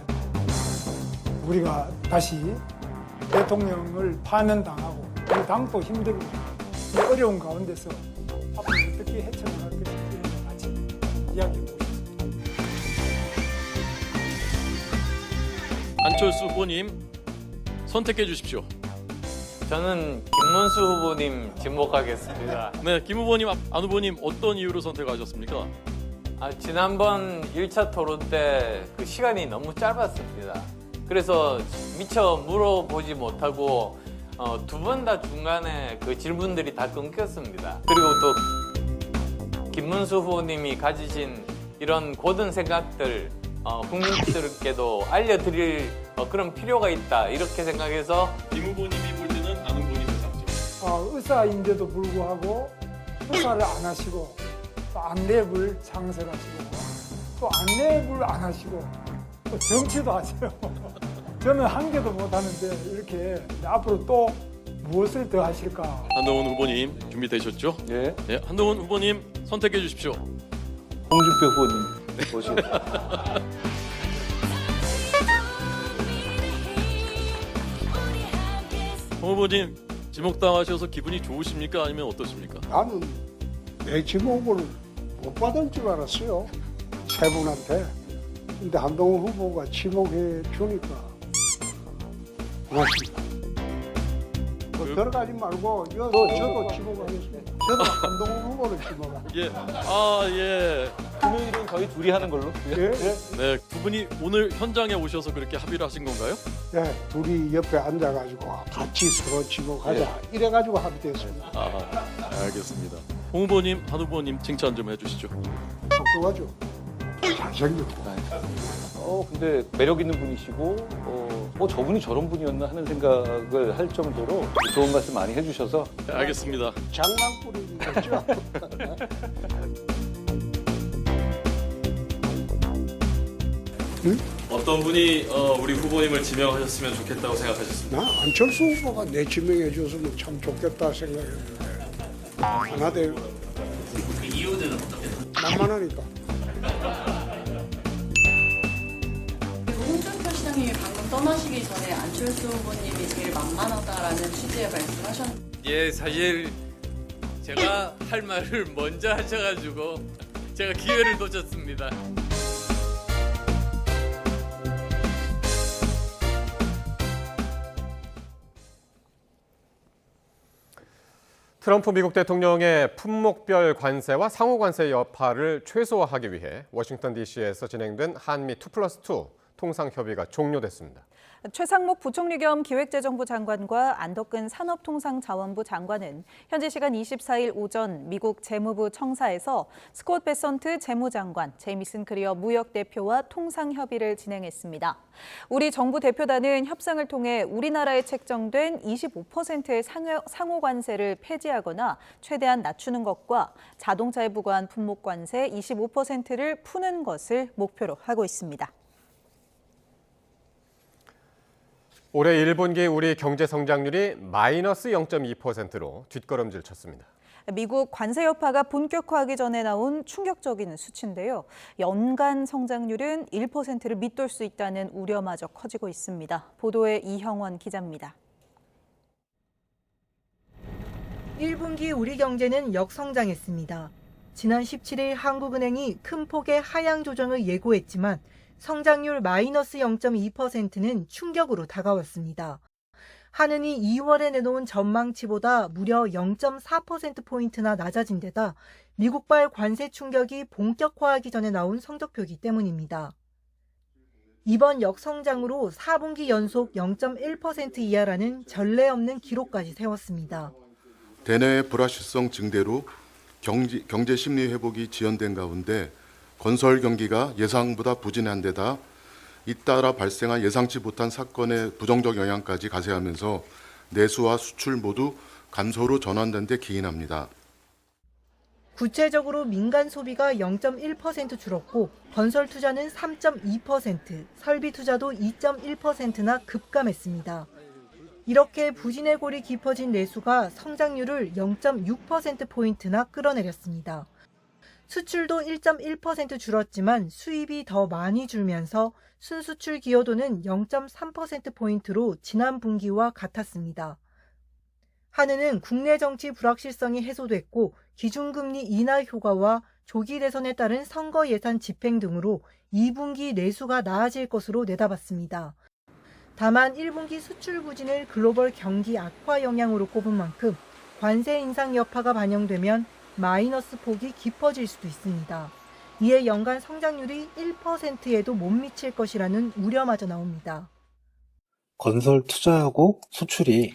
우리가 다시 대통령을 파면당하고 우리 당도 힘들고 이 어려운 가운데서 앞으로 어떻게 헤쳐나갈 것인지 이런 걸 같이 이야기해 보겠습니다. 안철수 후보님 선택해 주십시오. 저는 김문수 후보님 지목하겠습니다. 네, 김 후보님, 안 후보님 어떤 이유로 선택하셨습니까? 지난번 1차 토론 때 그 시간이 너무 짧았습니다. 그래서 미처 물어보지 못하고 두 번 다 중간에 그 질문들이 다 끊겼습니다. 그리고 또 김문수 후보님이 가지신 이런 고든 생각들 국민들께도 알려드릴 그런 필요가 있다 이렇게 생각해서 김 후보님이 볼 때는 안 후보님의 장점. 의사인데도 불구하고 의사를 안 하시고 또 안랩을 창설하시고 또 안랩을 안 하시고 또 정치도 하세요. 저는 한 개도 못 하는데 이렇게 앞으로 또 무엇을 더 하실까? 한동훈 후보님 준비되셨죠? 예. 네, 한동훈 후보님 선택해 주십시오. 홍준표 후보님 모시겠습니다. 홍 후보님 지목당하셔서 기분이 좋으십니까? 아니면 어떠십니까? 나는 내 지목을 못 받은 줄 알았어요. 세 분한테. 근데 한동훈 후보가 지목해 주니까 고맙습니다. 들어가지 말고 저도 지목하겠습니다. 저도 한동훈 후보를 지목하겠습니다. 예. 금요일은 저희 둘이 하는 걸로. 예? 네, 두 분이 오늘 현장에 오셔서 그렇게 합의를 하신 건가요? 네, 둘이 옆에 앉아가지고 같이 서로 지목하자. 이래가지고 합의됐습니다. 알겠습니다. 홍 후보님, 한 후보님 칭찬 좀 해주시죠. 똑똑하죠? 잘생겼고. 근데 매력 있는 분이시고, 저분이 저런 분이었나 하는 생각을 할 정도로 좋은 말씀 많이 해주셔서. 네, 알겠습니다. 장난꾸러기겠죠? 응? 어떤 분이 우리 후보님을 지명하셨으면 좋겠다고 생각하셨습니까? 나 안철수 후보가 내 지명해 줬으면 참 좋겠다 생각했는데 하나 돼요. 그 이유는 어떻게? 만만하니까. 홍준표 시장님이 방금 떠나시기 전에 안철수 후보님이 제일 만만하다라는 취지의 말씀하셨는데 예, 사실 제가 할 말을 먼저 하셔가지고 제가 기회를 놓쳤습니다. 트럼프 미국 대통령의 품목별 관세와 상호 관세 여파를 최소화하기 위해 워싱턴 DC에서 진행된 한미 2+2 통상협의가 종료됐습니다. 최상목 부총리 겸 기획재정부 장관과 안덕근 산업통상자원부 장관은 현지 시간 24일 오전 미국 재무부 청사에서 스콧 베선트 재무장관, 제이미슨 크리어 무역대표와 통상협의를 진행했습니다. 우리 정부 대표단은 협상을 통해 우리나라에 책정된 25%의 상호 관세를 폐지하거나 최대한 낮추는 것과 자동차에 부과한 품목 관세 25%를 푸는 것을 목표로 하고 있습니다. 올해 1분기 우리 경제 성장률이 마이너스 0.2%로 뒷걸음질 쳤습니다. 미국 관세 여파가 본격화하기 전에 나온 충격적인 수치인데요. 연간 성장률은 1%를 밑돌 수 있다는 우려마저 커지고 있습니다. 보도에 이형원 기자입니다. 1분기 우리 경제는 역성장했습니다. 지난 17일 한국은행이 큰 폭의 하향 조정을 예고했지만 성장률 마이너스 0.2%는 충격으로 다가왔습니다. 한은이 2월에 내놓은 전망치보다 무려 0.4%포인트나 낮아진 데다 미국발 관세 충격이 본격화하기 전에 나온 성적표이기 때문입니다. 이번 역성장으로 4분기 연속 0.1% 이하라는 전례 없는 기록까지 세웠습니다. 대내의 불확실성 증대로 경제 심리 회복이 지연된 가운데 건설 경기가 예상보다 부진한 데다 잇따라 발생한 예상치 못한 사건의 부정적 영향까지 가세하면서 내수와 수출 모두 감소로 전환된 데 기인합니다. 구체적으로 민간 소비가 0.1% 줄었고 건설 투자는 3.2%, 설비 투자도 2.1%나 급감했습니다. 이렇게 부진의 골이 깊어진 내수가 성장률을 0.6%포인트나 끌어내렸습니다. 수출도 1.1% 줄었지만 수입이 더 많이 줄면서 순수출 기여도는 0.3%포인트로 지난 분기와 같았습니다. 한은은 국내 정치 불확실성이 해소됐고 기준금리 인하 효과와 조기 대선에 따른 선거 예산 집행 등으로 2분기 내수가 나아질 것으로 내다봤습니다. 다만 1분기 수출 부진을 글로벌 경기 악화 영향으로 꼽은 만큼 관세 인상 여파가 반영되면 마이너스 폭이 깊어질 수도 있습니다. 이에 연간 성장률이 1%에도 못 미칠 것이라는 우려마저 나옵니다. 건설 투자하고 수출이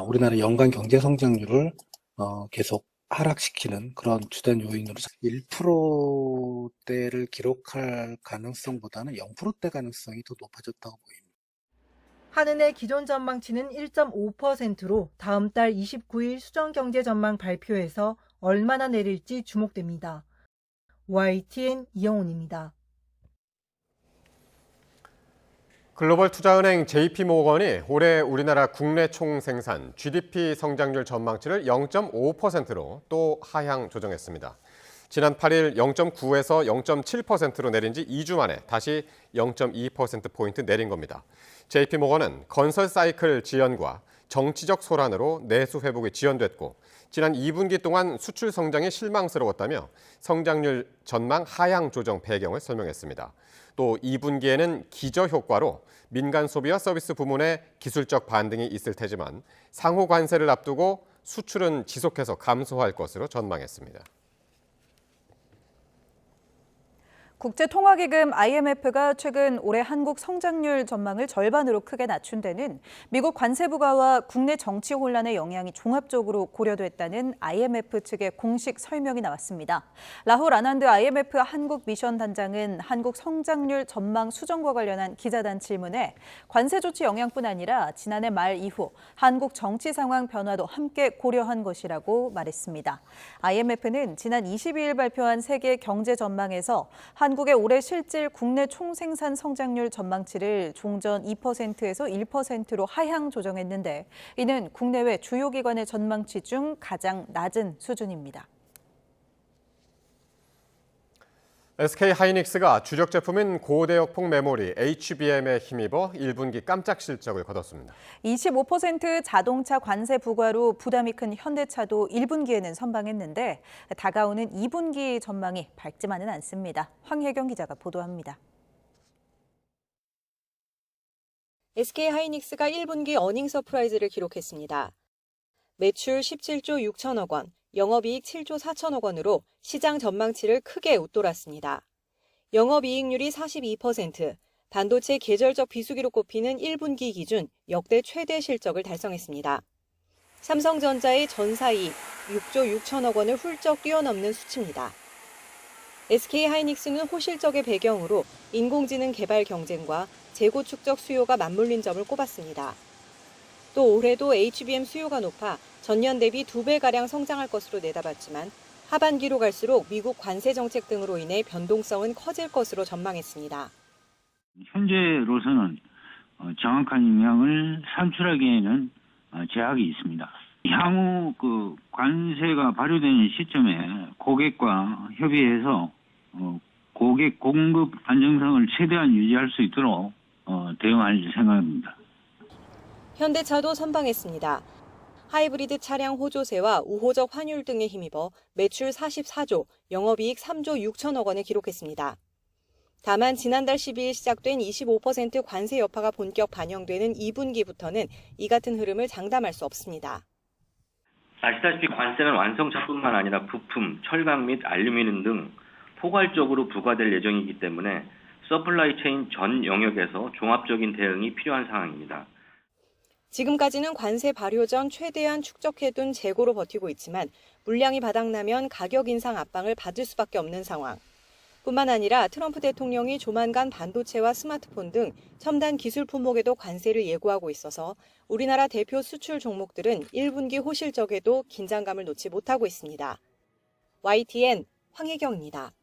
우리나라 연간 경제 성장률을 계속 하락시키는 그런 주된 요인으로 1%대를 기록할 가능성보다는 0%대 가능성이 더 높아졌다고 보입니다. 한은의 기존 전망치는 1.5%로 다음 달 29일 수정 경제 전망 발표에서 얼마나 내릴지 주목됩니다. YTN 이영훈입니다. 글로벌 투자은행 JP모건이 올해 우리나라 국내 총생산 GDP 성장률 전망치를 0.5%로 또 하향 조정했습니다. 지난 8일 0.9에서 0.7%로 내린 지 2주 만에 다시 0.2%포인트 내린 겁니다. JP모건은 건설 사이클 지연과 정치적 소란으로 내수 회복이 지연됐고 지난 2분기 동안 수출 성장이 실망스러웠다며 성장률 전망 하향 조정 배경을 설명했습니다. 또 2분기에는 기저 효과로 민간 소비와 서비스 부문에 기술적 반등이 있을 테지만 상호 관세를 앞두고 수출은 지속해서 감소할 것으로 전망했습니다. 국제통화기금 IMF가 최근 올해 한국 성장률 전망을 절반으로 크게 낮춘 데는 미국 관세 부과와 국내 정치 혼란의 영향이 종합적으로 고려됐다는 IMF 측의 공식 설명이 나왔습니다. 라훌 아난드 IMF 한국 미션 단장은 한국 성장률 전망 수정과 관련한 기자단 질문에 관세 조치 영향뿐 아니라 지난해 말 이후 한국 정치 상황 변화도 함께 고려한 것이라고 말했습니다. IMF는 지난 22일 발표한 세계 경제 전망에서 한국의 올해 실질 국내 총생산 성장률 전망치를 종전 2%에서 1%로 하향 조정했는데 이는 국내외 주요 기관의 전망치 중 가장 낮은 수준입니다. SK하이닉스가 주력 제품인 고대역폭 메모리 HBM에 힘입어 1분기 깜짝 실적을 거뒀습니다. 25% 자동차 관세 부과로 부담이 큰 현대차도 1분기에는 선방했는데 다가오는 2분기 전망이 밝지만은 않습니다. 황혜경 기자가 보도합니다. SK하이닉스가 1분기 어닝 서프라이즈를 기록했습니다. 매출 17조 6천억 원, 영업이익 7조 4천억 원으로 시장 전망치를 크게 웃돌았습니다. 영업이익률이 42%, 반도체 계절적 비수기로 꼽히는 1분기 기준 역대 최대 실적을 달성했습니다. 삼성전자의 전사이익 6조 6천억 원을 훌쩍 뛰어넘는 수치입니다. SK하이닉스는 호실적의 배경으로 인공지능 개발 경쟁과 재고 축적 수요가 맞물린 점을 꼽았습니다. 또 올해도 HBM 수요가 높아 전년 대비 2배가량 성장할 것으로 내다봤지만 하반기로 갈수록 미국 관세 정책 등으로 인해 변동성은 커질 것으로 전망했습니다. 현재로서는 정확한 영향을 산출하기에는 제약이 있습니다. 향후 관세가 발효되는 시점에 고객과 협의해서 고객 공급 안정성을 최대한 유지할 수 있도록 대응할 생각입니다. 현대차도 선방했습니다. 하이브리드 차량 호조세와 우호적 환율 등에 힘입어 매출 44조, 영업이익 3조 6천억 원을 기록했습니다. 다만 지난달 12일 시작된 25% 관세 여파가 본격 반영되는 2분기부터는 이 같은 흐름을 장담할 수 없습니다. 아시다시피 관세는 완성차뿐만 아니라 부품, 철강 및 알루미늄 등 포괄적으로 부과될 예정이기 때문에 서플라이 체인 전 영역에서 종합적인 대응이 필요한 상황입니다. 지금까지는 관세 발효 전 최대한 축적해둔 재고로 버티고 있지만 물량이 바닥나면 가격 인상 압박을 받을 수밖에 없는 상황. 뿐만 아니라 트럼프 대통령이 조만간 반도체와 스마트폰 등 첨단 기술 품목에도 관세를 예고하고 있어서 우리나라 대표 수출 종목들은 1분기 호실적에도 긴장감을 놓지 못하고 있습니다. YTN 황혜경입니다.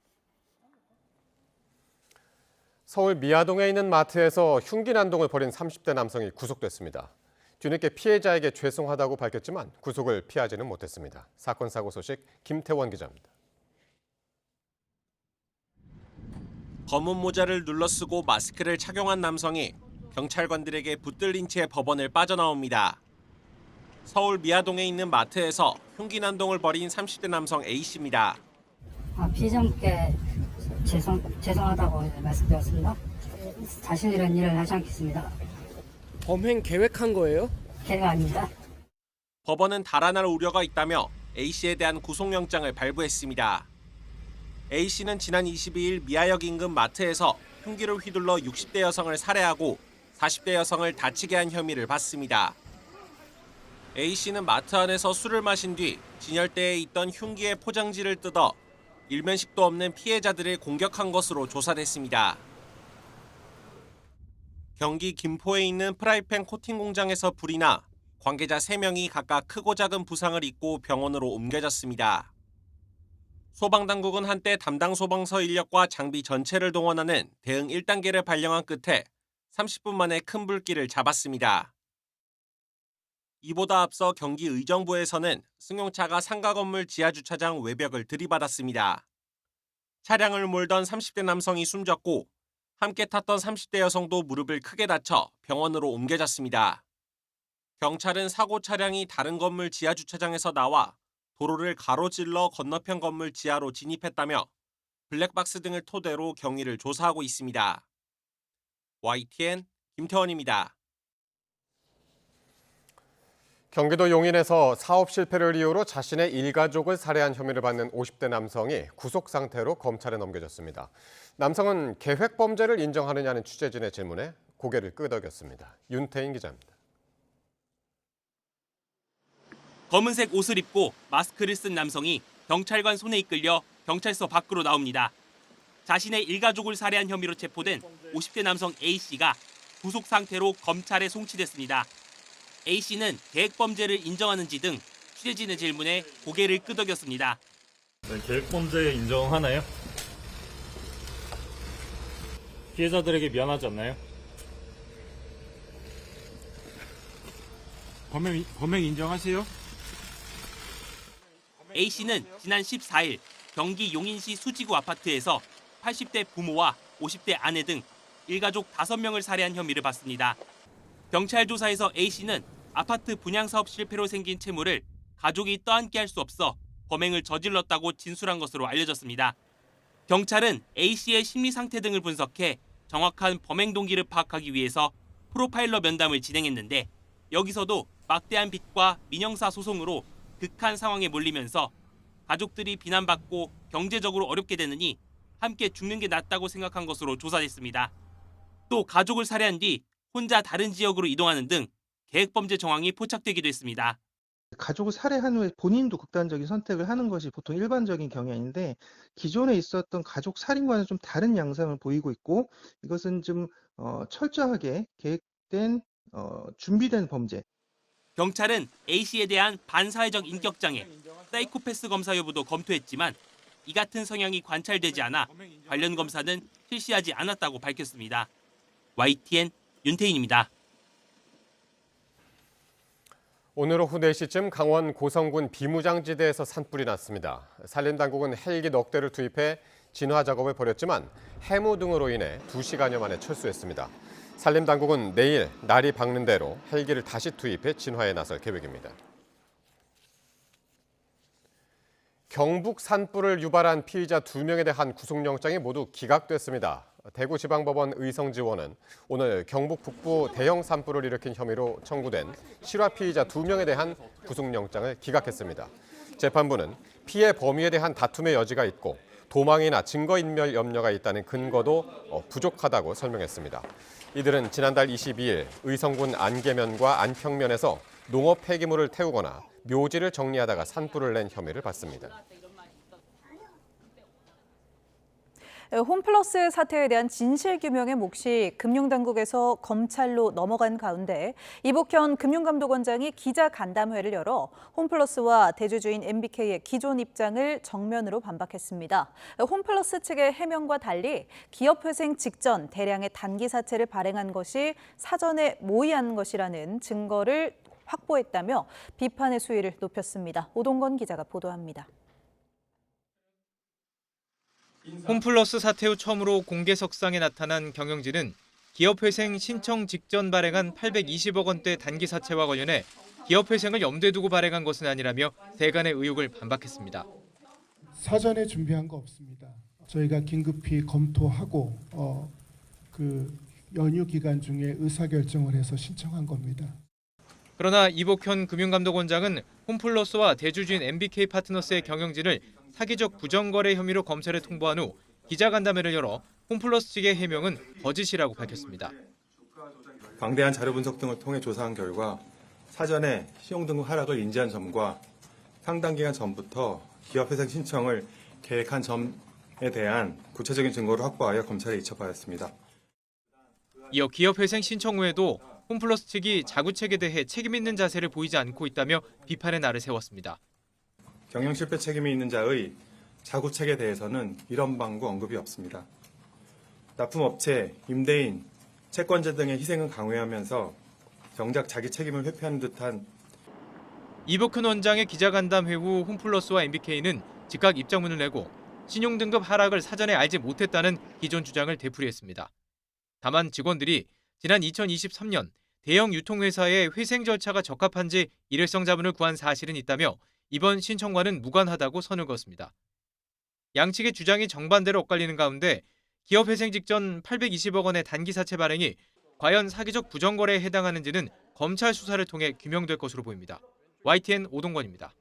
서울 미아동에 있는 마트에서 흉기 난동을 벌인 30대 남성이 구속됐습니다. 뒤늦게 피해자에게 죄송하다고 밝혔지만 구속을 피하지는 못했습니다. 사건 사고 소식 김태원 기자입니다. 검은 모자를 눌러쓰고 마스크를 착용한 남성이 경찰관들에게 붙들린 채 법원을 빠져나옵니다. 서울 미아동에 있는 마트에서 흉기 난동을 벌인 30대 남성 A씨입니다. 피해자분께 죄송하다고 말씀드렸습니다. 다시는 이런 일을 하지 않겠습니다. 범행 계획한 거예요? 계획 아닙니다. 법원은 달아날 우려가 있다며 A씨에 대한 구속영장을 발부했습니다. A씨는 지난 22일 미아역 인근 마트에서 흉기를 휘둘러 60대 여성을 살해하고 40대 여성을 다치게 한 혐의를 받습니다. A씨는 마트 안에서 술을 마신 뒤 진열대에 있던 흉기의 포장지를 뜯어 일면식도 없는 피해자들을 공격한 것으로 조사됐습니다. 경기 김포에 있는 프라이팬 코팅 공장에서 불이 나 관계자 3명이 각각 크고 작은 부상을 입고 병원으로 옮겨졌습니다. 소방당국은 한때 담당 소방서 인력과 장비 전체를 동원하는 대응 1단계를 발령한 끝에 30분 만에 큰 불길을 잡았습니다. 이보다 앞서 경기 의정부에서는 승용차가 상가 건물 지하주차장 외벽을 들이받았습니다. 차량을 몰던 30대 남성이 숨졌고 함께 탔던 30대 여성도 무릎을 크게 다쳐 병원으로 옮겨졌습니다. 경찰은 사고 차량이 다른 건물 지하주차장에서 나와 도로를 가로질러 건너편 건물 지하로 진입했다며 블랙박스 등을 토대로 경위를 조사하고 있습니다. YTN 김태원입니다. 경기도 용인에서 사업 실패를 이유로 자신의 일가족을 살해한 혐의를 받는 50대 남성이 구속 상태로 검찰에 넘겨졌습니다. 남성은 계획 범죄를 인정하느냐는 취재진의 질문에 고개를 끄덕였습니다. 윤태인 기자입니다. 검은색 옷을 입고 마스크를 쓴 남성이 경찰관 손에 이끌려 경찰서 밖으로 나옵니다. 자신의 일가족을 살해한 혐의로 체포된 50대 남성 A씨가 구속 상태로 검찰에 송치됐습니다. A씨는 계획범죄를 인정하는지 등 취재진의 질문에 고개를 끄덕였습니다. 계획범죄 인정하나요? 피해자들에게 미안하지 않나요? 범행 인정하세요? A씨는 지난 14일 경기 용인시 수지구 아파트에서 80대 부모와 50대 아내 등 일가족 5명을 살해한 혐의를 받습니다. 경찰 조사에서 A씨는 아파트 분양 사업 실패로 생긴 채무를 가족이 떠안게 할 수 없어 범행을 저질렀다고 진술한 것으로 알려졌습니다. 경찰은 A씨의 심리 상태 등을 분석해 정확한 범행 동기를 파악하기 위해서 프로파일러 면담을 진행했는데 여기서도 막대한 빚과 민형사 소송으로 극한 상황에 몰리면서 가족들이 비난받고 경제적으로 어렵게 되느니 함께 죽는 게 낫다고 생각한 것으로 조사됐습니다. 또 가족을 살해한 뒤 혼자 다른 지역으로 이동하는 등 계획범죄 정황이 포착되기도 했습니다. 가족을 살해한 후에 본인도 극단적인 선택을 하는 것이 보통 일반적인 경향인데 기존에 있었던 가족 살인과는 좀 다른 양상을 보이고 있고 이것은 좀 철저하게 계획된 준비된 범죄. 경찰은 A씨에 대한 반사회적 인격장애, 사이코패스 검사 여부도 검토했지만 이 같은 성향이 관찰되지 않아 관련 검사는 실시하지 않았다고 밝혔습니다. YTN 윤태인입니다. 오늘 오후 4시쯤 강원 고성군 비무장지대에서 산불이 났습니다. 산림당국은 헬기 넉 대를 투입해 진화 작업을 벌였지만 해무 등으로 인해 2시간여 만에 철수했습니다. 산림당국은 내일 날이 밝는 대로 헬기를 다시 투입해 진화에 나설 계획입니다. 경북 산불을 유발한 피의자 2명에 대한 구속영장이 모두 기각됐습니다. 대구지방법원 의성지원은 오늘 경북 북부 대형 산불을 일으킨 혐의로 청구된 실화 피의자 2명에 대한 구속영장을 기각했습니다. 재판부는 피해 범위에 대한 다툼의 여지가 있고 도망이나 증거인멸 염려가 있다는 근거도 부족하다고 설명했습니다. 이들은 지난달 22일 의성군 안계면과 안평면에서 농업 폐기물을 태우거나 묘지를 정리하다가 산불을 낸 혐의를 받습니다. 홈플러스 사태에 대한 진실규명의 몫이 금융당국에서 검찰로 넘어간 가운데 이복현 금융감독원장이 기자간담회를 열어 홈플러스와 대주주인 MBK의 기존 입장을 정면으로 반박했습니다. 홈플러스 측의 해명과 달리 기업회생 직전 대량의 단기 사채를 발행한 것이 사전에 모의한 것이라는 증거를 확보했다며 비판의 수위를 높였습니다. 오동건 기자가 보도합니다. 홈플러스 사태 후 처음으로 공개석상에 나타난 경영진은 기업회생 신청 직전 발행한 820억 원대 단기 사채와 관련해 기업회생을 염두에 두고 발행한 것은 아니라며 세간의 의혹을 반박했습니다. 사전에 준비한 거 없습니다. 저희가 긴급히 검토하고 그 연휴 기간 중에 의사결정을 해서 신청한 겁니다. 그러나 이복현 금융감독원장은 홈플러스와 대주주인 MBK 파트너스의 경영진을 사기적 부정거래 혐의로 검찰에 통보한 후 기자간담회를 열어 홈플러스 측의 해명은 거짓이라고 밝혔습니다. 방대한 자료 분석 등을 통해 조사한 결과 사전에 신용등급 하락을 인지한 점과 상당 기간 전부터 기업회생 신청을 계획한 점에 대한 구체적인 증거를 확보하여 검찰에 이첩하였습니다. 이어 기업회생 신청 후에도 홈플러스 측이 자구책에 대해 책임 있는 자세를 보이지 않고 있다며 비판의 날을 세웠습니다. 경영 실패 책임이 있는 자의 자구책에 대해서는 이런 방구 언급이 없습니다. 납품업체, 임대인, 채권자 등의 희생을 강요하면서 정작 자기 책임을 회피하는 듯한 이복현 원장의 기자간담회 후 홈플러스와 MBK는 즉각 입장문을 내고 신용등급 하락을 사전에 알지 못했다는 기존 주장을 되풀이했습니다. 다만 직원들이 지난 2023년 대형 유통회사의 회생 절차가 적합한지 일회성 자문을 구한 사실은 있다며 이번 신청과는 무관하다고 선을 그었습니다. 양측의 주장이 정반대로 엇갈리는 가운데 기업회생 직전 820억 원의 단기 사채 발행이 과연 사기적 부정거래에 해당하는지는 검찰 수사를 통해 규명될 것으로 보입니다. YTN 오동건입니다.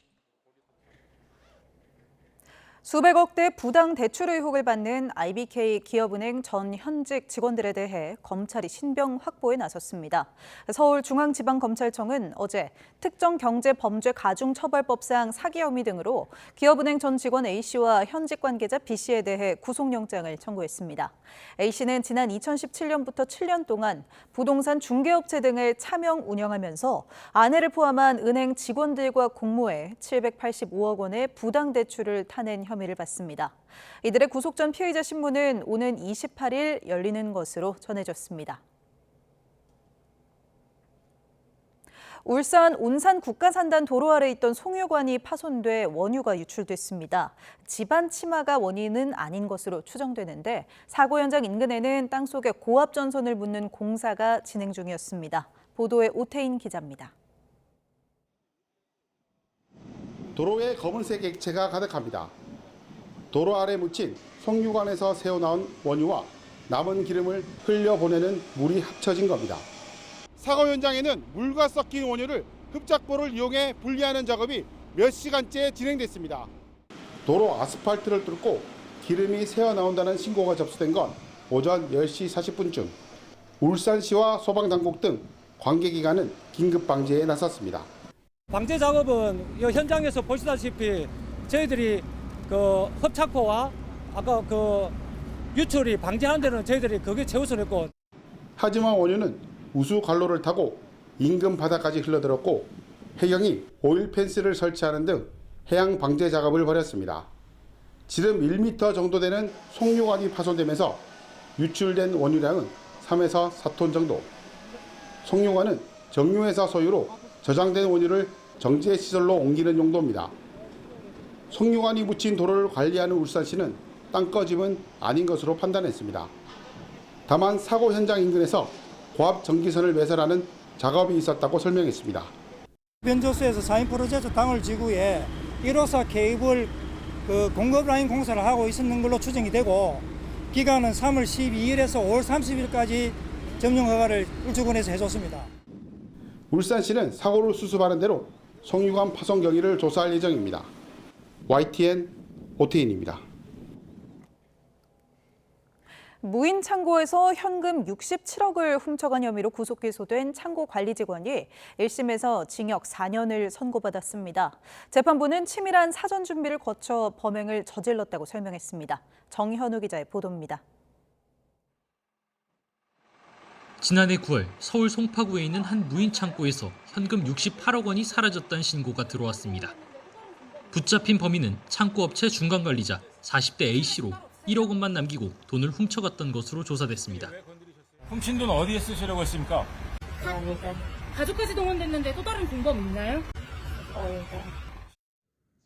수백억 대 부당 대출 의혹을 받는 IBK 기업은행 전 현직 직원들에 대해 검찰이 신병 확보에 나섰습니다. 서울중앙지방검찰청은 어제 특정경제범죄가중처벌법상 사기 혐의 등으로 기업은행 전 직원 A씨와 현직 관계자 B씨에 대해 구속영장을 청구했습니다. A씨는 지난 2017년부터 7년 동안 부동산 중개업체 등을 차명 운영하면서 아내를 포함한 은행 직원들과 공모해 785억 원의 부당 대출을 타낸 혐의를 받습니다. 이들의 구속 전 피의자 신문은 오는 28일 열리는 것으로 전해졌습니다. 울산 온산 국가산단 도로 아래 있던 송유관이 파손돼 원유가 유출됐습니다. 집안 침하가 원인은 아닌 것으로 추정되는데 사고 현장 인근에는 땅속에 고압 전선을 묻는 공사가 진행 중이었습니다. 보도에 오태인 기자입니다. 도로에 검은색 액체가 가득합니다. 도로 아래 묻힌 송유관에서 새어나온 원유와 남은 기름을 흘려보내는 물이 합쳐진 겁니다. 사고 현장에는 물과 섞인 원유를 흡착보를 이용해 분리하는 작업이 몇 시간째 진행됐습니다. 도로 아스팔트를 뚫고 기름이 새어나온다는 신고가 접수된 건 오전 10시 40분쯤. 울산시와 소방당국 등 관계기관은 긴급 방지에 나섰습니다. 방제 작업은 이 현장에서 보시다시피 저희들이 흡착포와 아까 유출이 방지하는 데는 저희들이 그게 최우선했고. 하지만 원유는 우수 관로를 타고 인근 바다까지 흘러들었고 해경이 오일 펜스를 설치하는 등 해양 방제 작업을 벌였습니다. 지름 1m 정도 되는 송유관이 파손되면서 유출된 원유량은 3에서 4톤 정도. 송유관은 정유회사 소유로 저장된 원유를 정제시설로 옮기는 용도입니다. 송유관이 묻힌 도로를 관리하는 울산시는 땅꺼짐은 아닌 것으로 판단했습니다. 다만 사고 현장 인근에서 고압 전기선을 매설하는 작업이 있었다고 설명했습니다. 변조소에서 4인 프로젝트 당월 지구에 1호사 케이블 공급 라인 공사를 하고 있었는 걸로 추정이 되고 기간은 3월 12일에서 5월 30일까지 점용 허가를 울주군에서 해줬습니다. 울산시는 사고를 수습하는 대로 송유관 파손 경위를 조사할 예정입니다. YTN 오태인입니다. 무인 창고에서 현금 67억을 훔쳐간 혐의로 구속 기소된 창고 관리 직원이 1심에서 징역 4년을 선고받았습니다. 재판부는 치밀한 사전 준비를 거쳐 범행을 저질렀다고 설명했습니다. 정현우 기자의 보도입니다. 지난해 9월 서울 송파구에 있는 한 무인 창고에서 현금 68억 원이 사라졌다는 신고가 들어왔습니다. 붙잡힌 범인은 창고업체 중간관리자 40대 A씨로 1억 원만 남기고 돈을 훔쳐갔던 것으로 조사됐습니다. 훔친 돈 어디에 쓰시려고 했습니까? 가족까지 동원됐는데 또 다른 공범 있나요?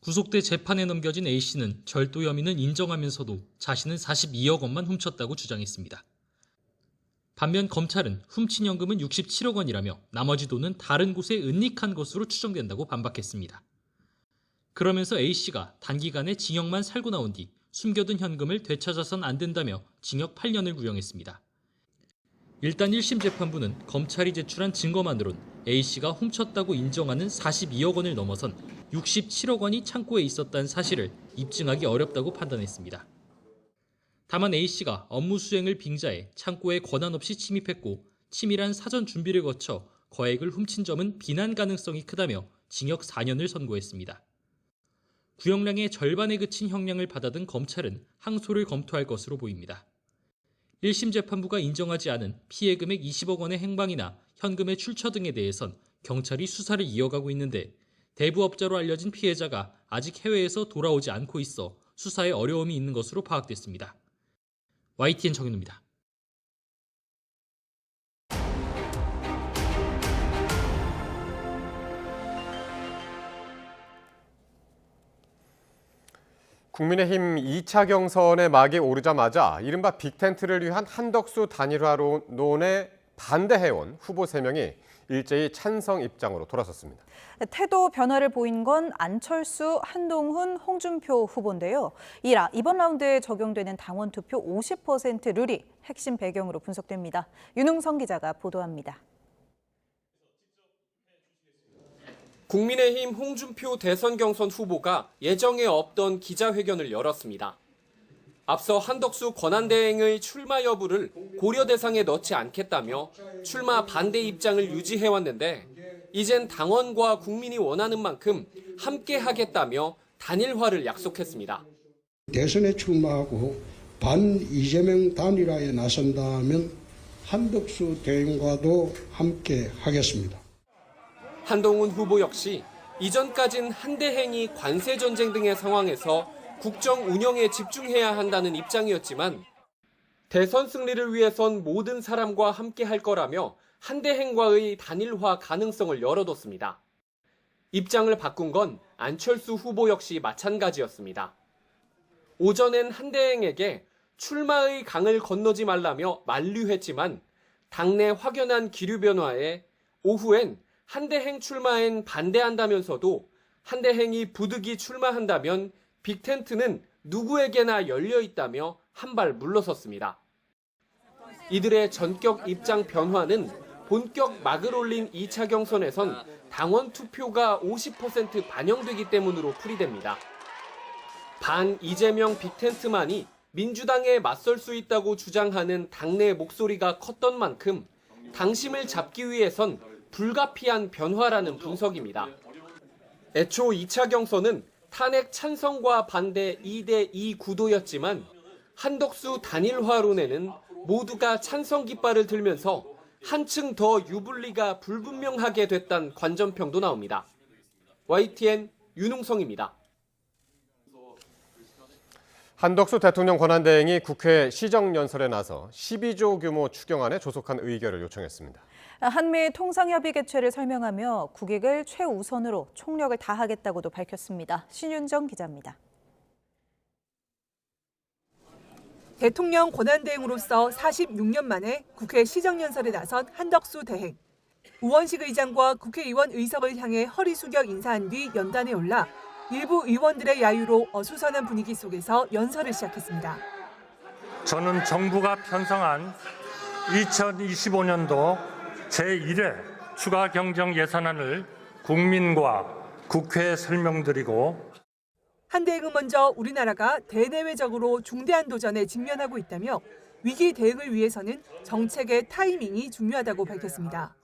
구속돼 재판에 넘겨진 A씨는 절도 혐의는 인정하면서도 자신은 42억 원만 훔쳤다고 주장했습니다. 반면 검찰은 훔친 현금은 67억 원이라며 나머지 돈은 다른 곳에 은닉한 것으로 추정된다고 반박했습니다. 그러면서 A씨가 단기간에 징역만 살고 나온 뒤 숨겨둔 현금을 되찾아선 안 된다며 징역 8년을 구형했습니다. 일단 1심 재판부는 검찰이 제출한 증거만으론 A씨가 훔쳤다고 인정하는 42억 원을 넘어선 67억 원이 창고에 있었다는 사실을 입증하기 어렵다고 판단했습니다. 다만 A씨가 업무 수행을 빙자해 창고에 권한 없이 침입했고 치밀한 사전 준비를 거쳐 거액을 훔친 점은 비난 가능성이 크다며 징역 4년을 선고했습니다. 구형량의 절반에 그친 형량을 받아든 검찰은 항소를 검토할 것으로 보입니다. 1심 재판부가 인정하지 않은 피해 금액 20억 원의 행방이나 현금의 출처 등에 대해선 경찰이 수사를 이어가고 있는데 대부업자로 알려진 피해자가 아직 해외에서 돌아오지 않고 있어 수사에 어려움이 있는 것으로 파악됐습니다. YTN 정현우입니다. 국민의힘 2차 경선의 막이 오르자마자 이른바 빅텐트를 위한 한덕수 단일화론에 반대해온 후보 3명이 일제히 찬성 입장으로 돌아섰습니다. 태도 변화를 보인 건 안철수, 한동훈, 홍준표 후보인데요. 이번 라운드에 적용되는 당원 투표 50% 룰이 핵심 배경으로 분석됩니다. 윤웅성 기자가 보도합니다. 국민의힘 홍준표 대선 경선 후보가 예정에 없던 기자회견을 열었습니다. 앞서 한덕수 권한대행의 출마 여부를 고려 대상에 넣지 않겠다며 출마 반대 입장을 유지해왔는데 이젠 당원과 국민이 원하는 만큼 함께 하겠다며 단일화를 약속했습니다. 대선에 출마하고 반 이재명 단일화에 나선다면 한덕수 대행과도 함께 하겠습니다. 한동훈 후보 역시 이전까진 한대행이 관세 전쟁 등의 상황에서 국정 운영에 집중해야 한다는 입장이었지만 대선 승리를 위해선 모든 사람과 함께 할 거라며 한대행과의 단일화 가능성을 열어뒀습니다. 입장을 바꾼 건 안철수 후보 역시 마찬가지였습니다. 오전엔 한대행에게 출마의 강을 건너지 말라며 만류했지만 당내 확연한 기류 변화에 오후엔 한대행 출마엔 반대한다면서도 한대행이 부득이 출마한다면 빅텐트는 누구에게나 열려 있다며 한 발 물러섰습니다. 이들의 전격 입장 변화는 본격 막을 올린 2차 경선에선 당원 투표가 50% 반영되기 때문으로 풀이됩니다. 반 이재명 빅텐트만이 민주당에 맞설 수 있다고 주장하는 당내 목소리가 컸던 만큼 당심을 잡기 위해선 불가피한 변화라는 분석입니다. 애초 2차 경선은 탄핵 찬성과 반대 2대2 구도였지만 한덕수 단일화론에는 모두가 찬성 깃발을 들면서 한층 더 유불리가 불분명하게 됐다는 관전평도 나옵니다. YTN 윤웅성입니다. 한덕수 대통령 권한대행이 국회 시정연설에 나서 12조 규모 추경안에 조속한 의결을 요청했습니다. 한미 통상협의 개최를 설명하며 국익을 최우선으로 총력을 다하겠다고도 밝혔습니다. 신윤정 기자입니다. 대통령 권한대행으로서 46년 만에 국회 시정연설에 나선 한덕수 대행. 우원식 의장과 국회의원 의석을 향해 허리 숙여 인사한 뒤 연단에 올라 일부 의원들의 야유로 어수선한 분위기 속에서 연설을 시작했습니다. 저는 정부가 편성한 2025년도 제1회 추가 경정 예산안을 국민과 국회에 설명드리고 한대행은 먼저 우리나라가 대내외적으로 중대한 도전에 직면하고 있다며 위기 대응을 위해서는 정책의 타이밍이 중요하다고 밝혔습니다.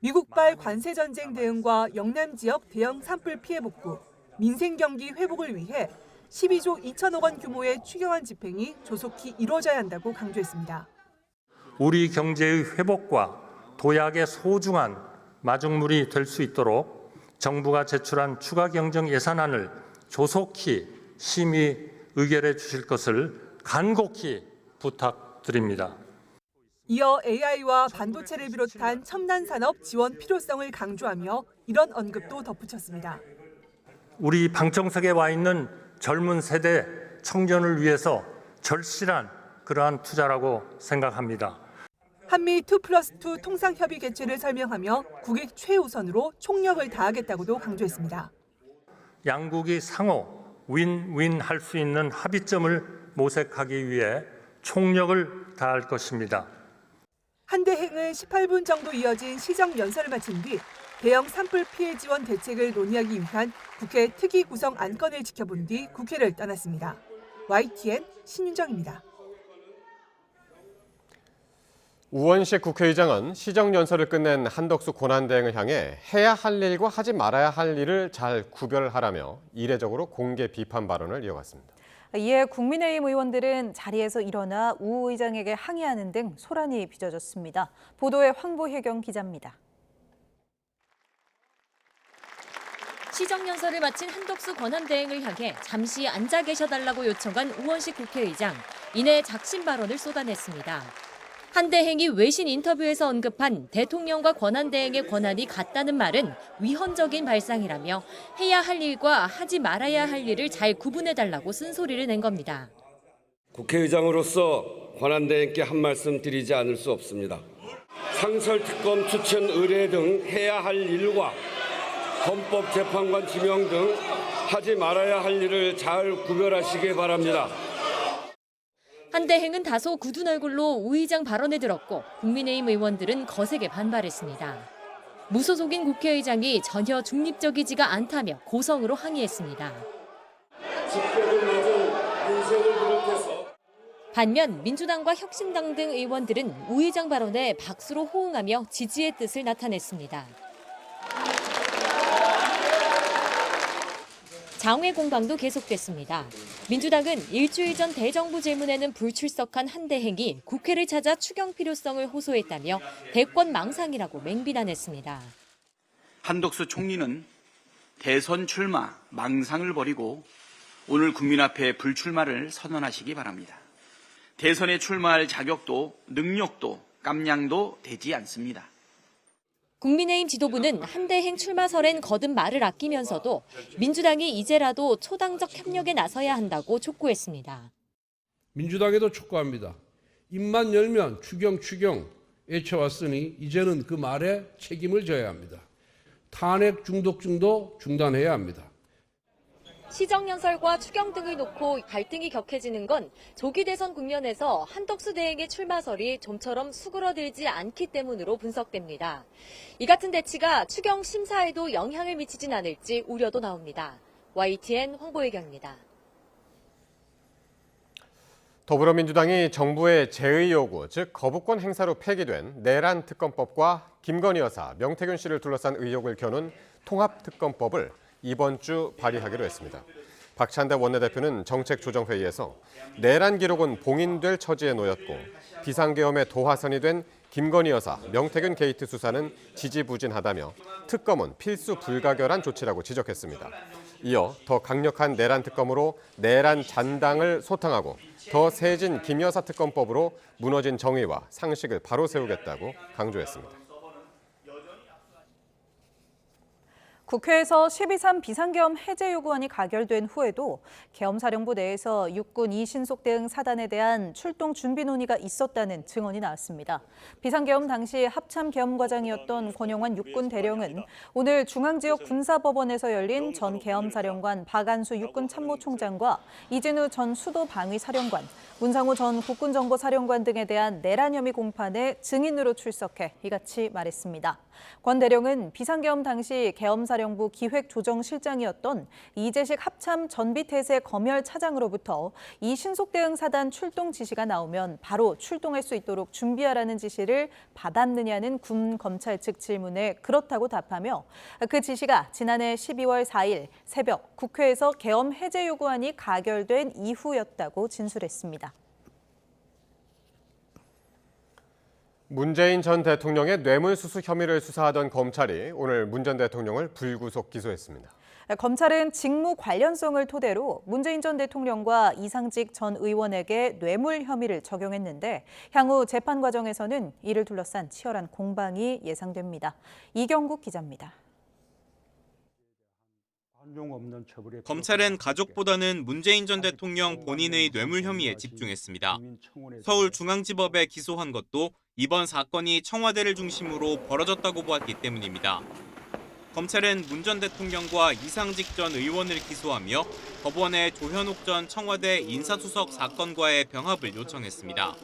미국발 관세 전쟁 대응과 영남 지역 대형 산불 피해 복구, 민생 경기 회복을 위해 12조 2천억 원 규모의 추경안 집행이 조속히 이루어져야 한다고 강조했습니다. 우리 경제의 회복과 도약의 소중한 마중물이 될 수 있도록 정부가 제출한 추가 경정 예산안을 조속히 심의 의결해 주실 것을 간곡히 부탁드립니다. 이어 AI와 반도체를 비롯한 첨단 산업 지원 필요성을 강조하며 이런 언급도 덧붙였습니다. 우리 방청석에 와 있는 젊은 세대 청년을 위해서 절실한 그러한 투자라고 생각합니다. 한미 2+2 통상협의 개최를 설명하며 국익 최우선으로 총력을 다하겠다고도 강조했습니다. 양국이 상호 윈윈 할 수 있는 합의점을 모색하기 위해 총력을 다할 것입니다. 한대행은 18분 정도 이어진 시정 연설을 마친 뒤 대형 산불 피해 지원 대책을 논의하기 위한 국회 특위 구성 안건을 지켜본 뒤 국회를 떠났습니다. YTN 신윤정입니다. 우원식 국회의장은 시정연설을 끝낸 한덕수 권한대행을 향해 해야 할 일과 하지 말아야 할 일을 잘 구별하라며 이례적으로 공개 비판 발언을 이어갔습니다. 이에 국민의힘 의원들은 자리에서 일어나 우 의장에게 항의하는 등 소란이 빚어졌습니다. 보도에 황보혜경 기자입니다. 시정연설을 마친 한덕수 권한대행을 향해 잠시 앉아 계셔달라고 요청한 우원식 국회의장. 이내 작심 발언을 쏟아냈습니다. 한 대행이 외신 인터뷰에서 언급한 대통령과 권한대행의 권한이 같다는 말은 위헌적인 발상이라며 해야 할 일과 하지 말아야 할 일을 잘 구분해달라고 쓴소리를 낸 겁니다. 국회의장으로서 권한대행께 한 말씀 드리지 않을 수 없습니다. 상설특검 추천 의뢰 등 해야 할 일과 헌법재판관 지명 등 하지 말아야 할 일을 잘 구별하시기 바랍니다. 한 대행은 다소 굳은 얼굴로 우 의장 발언에 들었고 국민의힘 의원들은 거세게 반발했습니다. 무소속인 국회의장이 전혀 중립적이지가 않다며 고성으로 항의했습니다. 반면 민주당과 혁신당 등 의원들은 우 의장 발언에 박수로 호응하며 지지의 뜻을 나타냈습니다. 장외 공방도 계속됐습니다. 민주당은 일주일 전 대정부 질문에는 불출석한 한 대행이 국회를 찾아 추경 필요성을 호소했다며 대권 망상이라고 맹비난했습니다. 한덕수 총리는 대선 출마 망상을 버리고 오늘 국민 앞에 불출마를 선언하시기 바랍니다. 대선에 출마할 자격도 능력도 깜냥도 되지 않습니다. 국민의힘 지도부는 한 대행 출마설엔 거듭 말을 아끼면서도 민주당이 이제라도 초당적 협력에 나서야 한다고 촉구했습니다. 민주당에도 촉구합니다. 입만 열면 추경 외쳐왔으니 이제는 그 말에 책임을 져야 합니다. 탄핵 중독증도 중단해야 합니다. 시정연설과 추경 등을 놓고 갈등이 격해지는 건 조기 대선 국면에서 한덕수 대행의 출마설이 좀처럼 수그러들지 않기 때문으로 분석됩니다. 이 같은 대치가 추경 심사에도 영향을 미치진 않을지 우려도 나옵니다. YTN 황보혜경입니다. 더불어민주당이 정부의 제의 요구, 즉 거부권 행사로 폐기된 내란 특검법과 김건희 여사, 명태균 씨를 둘러싼 의혹을 겨눈 통합특검법을 이번 주 발의하기로 했습니다. 박찬대 원내대표는 정책조정회의에서 내란 기록은 봉인될 처지에 놓였고 비상계엄의 도화선이 된 김건희 여사, 명태균 게이트 수사는 지지부진하다며 특검은 필수 불가결한 조치라고 지적했습니다. 이어 더 강력한 내란 특검으로 내란 잔당을 소탕하고 더 세진 김 여사 특검법으로 무너진 정의와 상식을 바로 세우겠다고 강조했습니다. 국회에서 12.3 비상계엄 해제 요구안이 가결된 후에도 계엄사령부 내에서 육군 이신속 대응 사단에 대한 출동 준비 논의가 있었다는 증언이 나왔습니다. 비상계엄 당시 합참계엄과장이었던 권영환 육군 대령은 오늘 중앙지역 군사법원에서 열린 전 계엄사령관 박안수 육군 참모총장과 이진우 전 수도방위사령관, 문상호 전 국군정보사령관 등에 대한 내란 혐의 공판에 증인으로 출석해 이같이 말했습니다. 권 대령은 비상계엄 당시 계엄사령부 기획조정실장이었던 이재식 합참 전비태세 검열 차장으로부터 이 신속대응사단 출동 지시가 나오면 바로 출동할 수 있도록 준비하라는 지시를 받았느냐는 군 검찰 측 질문에 그렇다고 답하며 그 지시가 지난해 12월 4일 새벽 국회에서 계엄 해제 요구안이 가결된 이후였다고 진술했습니다. 문재인 전 대통령의 뇌물수수 혐의를 수사하던 검찰이 오늘 문 전 대통령을 불구속 기소했습니다. 검찰은 직무 관련성을 토대로 문재인 전 대통령과 이상직 전 의원에게 뇌물 혐의를 적용했는데 향후 재판 과정에서는 이를 둘러싼 치열한 공방이 예상됩니다. 이경국 기자입니다. 검찰은 가족보다는 문재인 전 대통령 본인의 뇌물 혐의에 집중했습니다. 서울중앙지법에 기소한 것도 이번 사건이 청와대를 중심으로 벌어졌다고 보았기 때문입니다. 검찰은 문 전 대통령과 이상직 전 의원을 기소하며 법원에 조현옥 전 청와대 인사수석 사건과의 병합을 요청했습니다.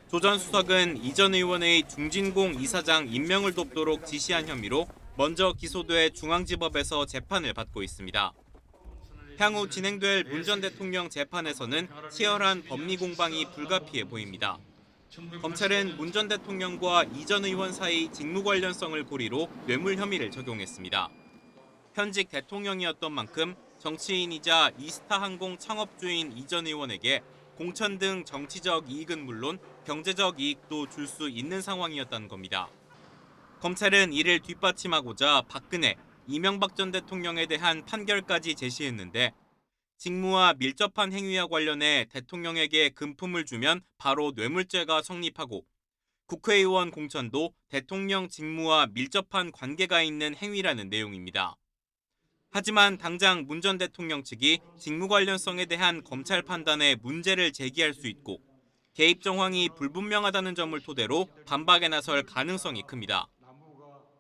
조 전 수석은 이 전 의원의 중진공 이사장 임명을 돕도록 지시한 혐의로 먼저 기소돼 중앙지법에서 재판을 받고 있습니다. 향후 진행될 문 전 대통령 재판에서는 치열한 법리 공방이 불가피해 보입니다. 검찰은 문 전 대통령과 이 전 의원 사이 직무 관련성을 고리로 뇌물 혐의를 적용했습니다. 현직 대통령이었던 만큼 정치인이자 이스타항공 창업주인 이 전 의원에게 공천 등 정치적 이익은 물론 경제적 이익도 줄 수 있는 상황이었다는 겁니다. 검찰은 이를 뒷받침하고자 박근혜, 이명박 전 대통령에 대한 판결까지 제시했는데 직무와 밀접한 행위와 관련해 대통령에게 금품을 주면 바로 뇌물죄가 성립하고 국회의원 공천도 대통령 직무와 밀접한 관계가 있는 행위라는 내용입니다. 하지만 당장 문 전 대통령 측이 직무 관련성에 대한 검찰 판단에 문제를 제기할 수 있고 개입 정황이 불분명하다는 점을 토대로 반박에 나설 가능성이 큽니다.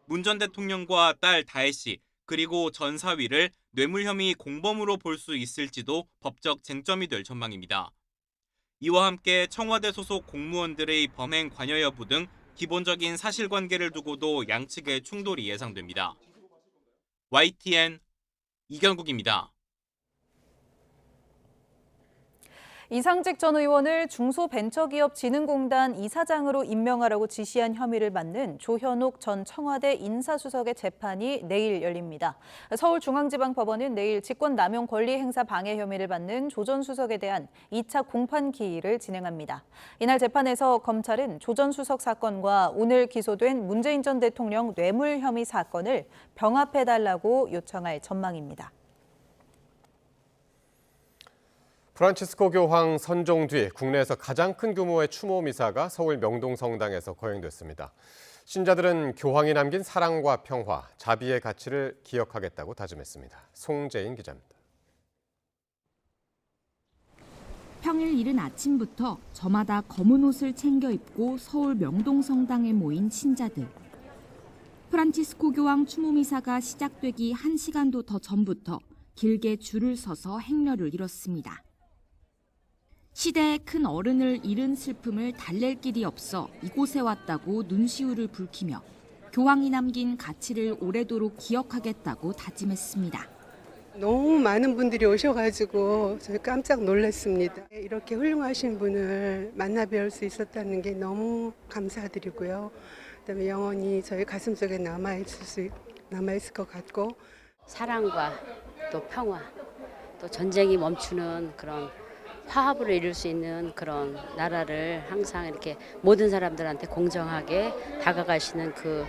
문 전 대통령과 딸 다혜 씨 그리고 전 사위를 뇌물 혐의 공범으로 볼 수 있을지도 법적 쟁점이 될 전망입니다. 이와 함께 청와대 소속 공무원들의 범행 관여 여부 등 기본적인 사실관계를 두고도 양측의 충돌이 예상됩니다. YTN 이경국입니다. 이상직 전 의원을 중소벤처기업진흥공단 이사장으로 임명하라고 지시한 혐의를 받는 조현옥 전 청와대 인사수석의 재판이 내일 열립니다. 서울중앙지방법원은 내일 직권남용 권리행사 방해 혐의를 받는 조 전 수석에 대한 2차 공판기일을 진행합니다. 이날 재판에서 검찰은 조 전 수석 사건과 오늘 기소된 문재인 전 대통령 뇌물 혐의 사건을 병합해달라고 요청할 전망입니다. 프란치스코 교황 선종 뒤 국내에서 가장 큰 규모의 추모 미사가 서울 명동성당에서 거행됐습니다. 신자들은 교황이 남긴 사랑과 평화, 자비의 가치를 기억하겠다고 다짐했습니다. 송재인 기자입니다. 평일 이른 아침부터 저마다 검은 옷을 챙겨 입고 서울 명동성당에 모인 신자들. 프란치스코 교황 추모 미사가 시작되기 1시간도 더 전부터 길게 줄을 서서 행렬을 이뤘습니다. 시대의 큰 어른을 잃은 슬픔을 달랠 길이 없어 이곳에 왔다고 눈시울을 붉히며 교황이 남긴 가치를 오래도록 기억하겠다고 다짐했습니다. 너무 많은 분들이 오셔가지고 저희 깜짝 놀랐습니다. 이렇게 훌륭하신 분을 만나 뵐 수 있었다는 게 너무 감사드리고요. 그다음에 영원히 저희 가슴속에 남아있을 것 같고 사랑과 또 평화, 또 전쟁이 멈추는 그런 화합을 이룰 수 있는 그런 나라를 항상 이렇게 모든 사람들한테 공정하게 다가가시는 그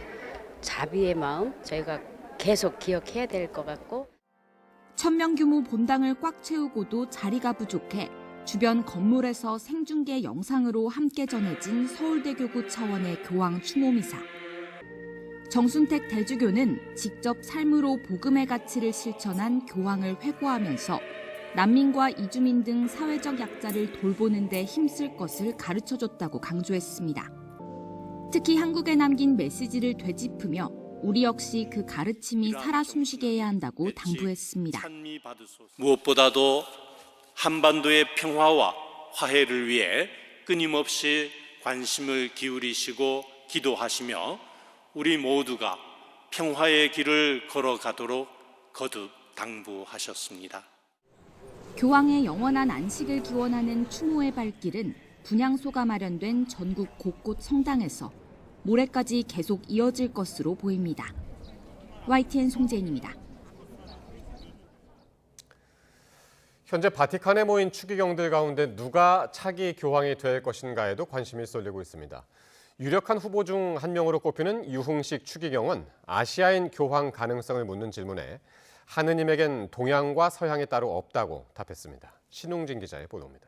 자비의 마음 저희가 계속 기억해야 될 것 같고 1000명 규모 본당을 꽉 채우고도 자리가 부족해 주변 건물에서 생중계 영상으로 함께 전해진 서울대교구 차원의 교황 추모미사. 정순택 대주교는 직접 삶으로 복음의 가치를 실천한 교황을 회고하면서 난민과 이주민 등 사회적 약자를 돌보는 데 힘쓸 것을 가르쳐줬다고 강조했습니다. 특히 한국에 남긴 메시지를 되짚으며 우리 역시 그 가르침이 살아 숨쉬게 해야 한다고 당부했습니다. 무엇보다도 한반도의 평화와 화해를 위해 끊임없이 관심을 기울이시고 기도하시며 우리 모두가 평화의 길을 걸어가도록 거듭 당부하셨습니다. 교황의 영원한 안식을 기원하는 추모의 발길은 분향소가 마련된 전국 곳곳 성당에서 모레까지 계속 이어질 것으로 보입니다. YTN 송재인입니다. 현재 바티칸에 모인 추기경들 가운데 누가 차기 교황이 될 것인가에도 관심이 쏠리고 있습니다. 유력한 후보 중 한 명으로 꼽히는 유흥식 추기경은 아시아인 교황 가능성을 묻는 질문에 하느님에겐 동양과 서양이 따로 없다고 답했습니다. 신웅진 기자의 보도입니다.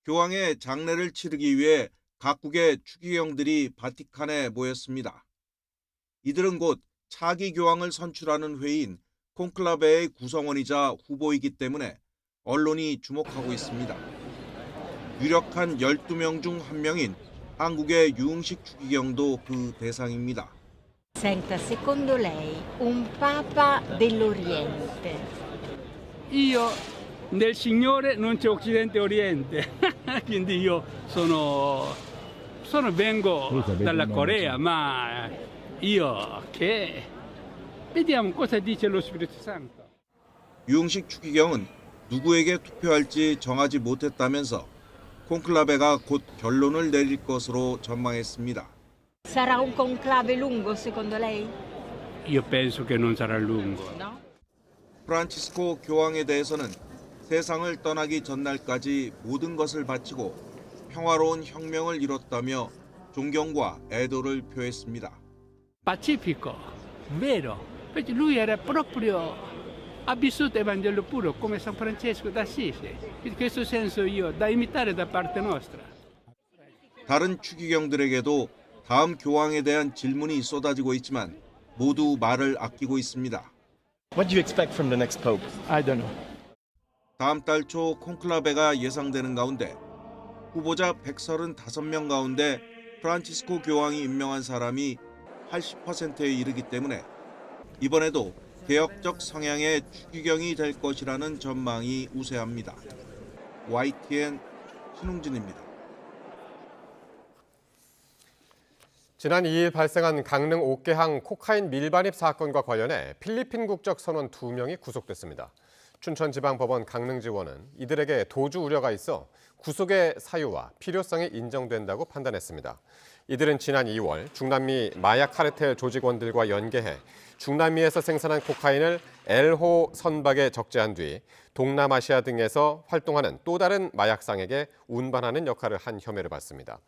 교황의 장례를 치르기 위해 각국의 추기경들이 바티칸에 모였습니다. 이들은 곧 차기 교황을 선출하는 회의인 콘클라베의 구성원이자 후보이기 때문에 언론이 주목하고 있습니다. 유력한 12명 중 한 명인 한국의 유흥식 추기경도 그 대상입니다. Senta, secondo lei un papa dell'Oriente? Io nel Signore non c'è Occidente e Oriente, quindi io vengo dalla Corea, ma io che vediamo cosa dice lo Spirito Santo. 유흥식 추기경은 누구에게 투표할지 정하지 못했다면서 콘클라베가 곧 결론을 내릴 것으로 전망했습니다. Sarà un conclave lungo secondo lei? Io penso che non sarà lungo. 프란치스코 교황에 대해서는 세상을 떠나기 전날까지 모든 것을 바치고 평화로운 혁명을 이뤘다며 존경과 애도를 표했습니다. Pacifico, vero. Perché lui era proprio ha vissuto il Vangelo puro come San Francesco d'Assisi. In questo senso io da imitare da parte nostra. 다른 추기경들에게도 다음 교황에 대한 질문이 쏟아지고 있지만 모두 말을 아끼고 있습니다. What do you expect from the next pope? I don't know. 다음 달 초 콘클라베가 예상되는 가운데 후보자 135명 가운데 프란치스코 교황이 임명한 사람이 80%에 이르기 때문에 이번에도 개혁적 성향의 추기경이 될 것이라는 전망이 우세합니다. YTN 신웅진입니다. 지난 2일 발생한 강릉 옥계항 코카인 밀반입 사건과 관련해 필리핀 국적 선원 2명이 구속됐습니다. 춘천지방법원 강릉지원은 이들에게 도주 우려가 있어 구속의 사유와 필요성이 인정된다고 판단했습니다. 이들은 지난 2월 중남미 마약 카르텔 조직원들과 연계해 중남미에서 생산한 코카인을 엘호 선박에 적재한 뒤 동남아시아 등에서 활동하는 또 다른 마약상에게 운반하는 역할을 한 혐의를 받습니다.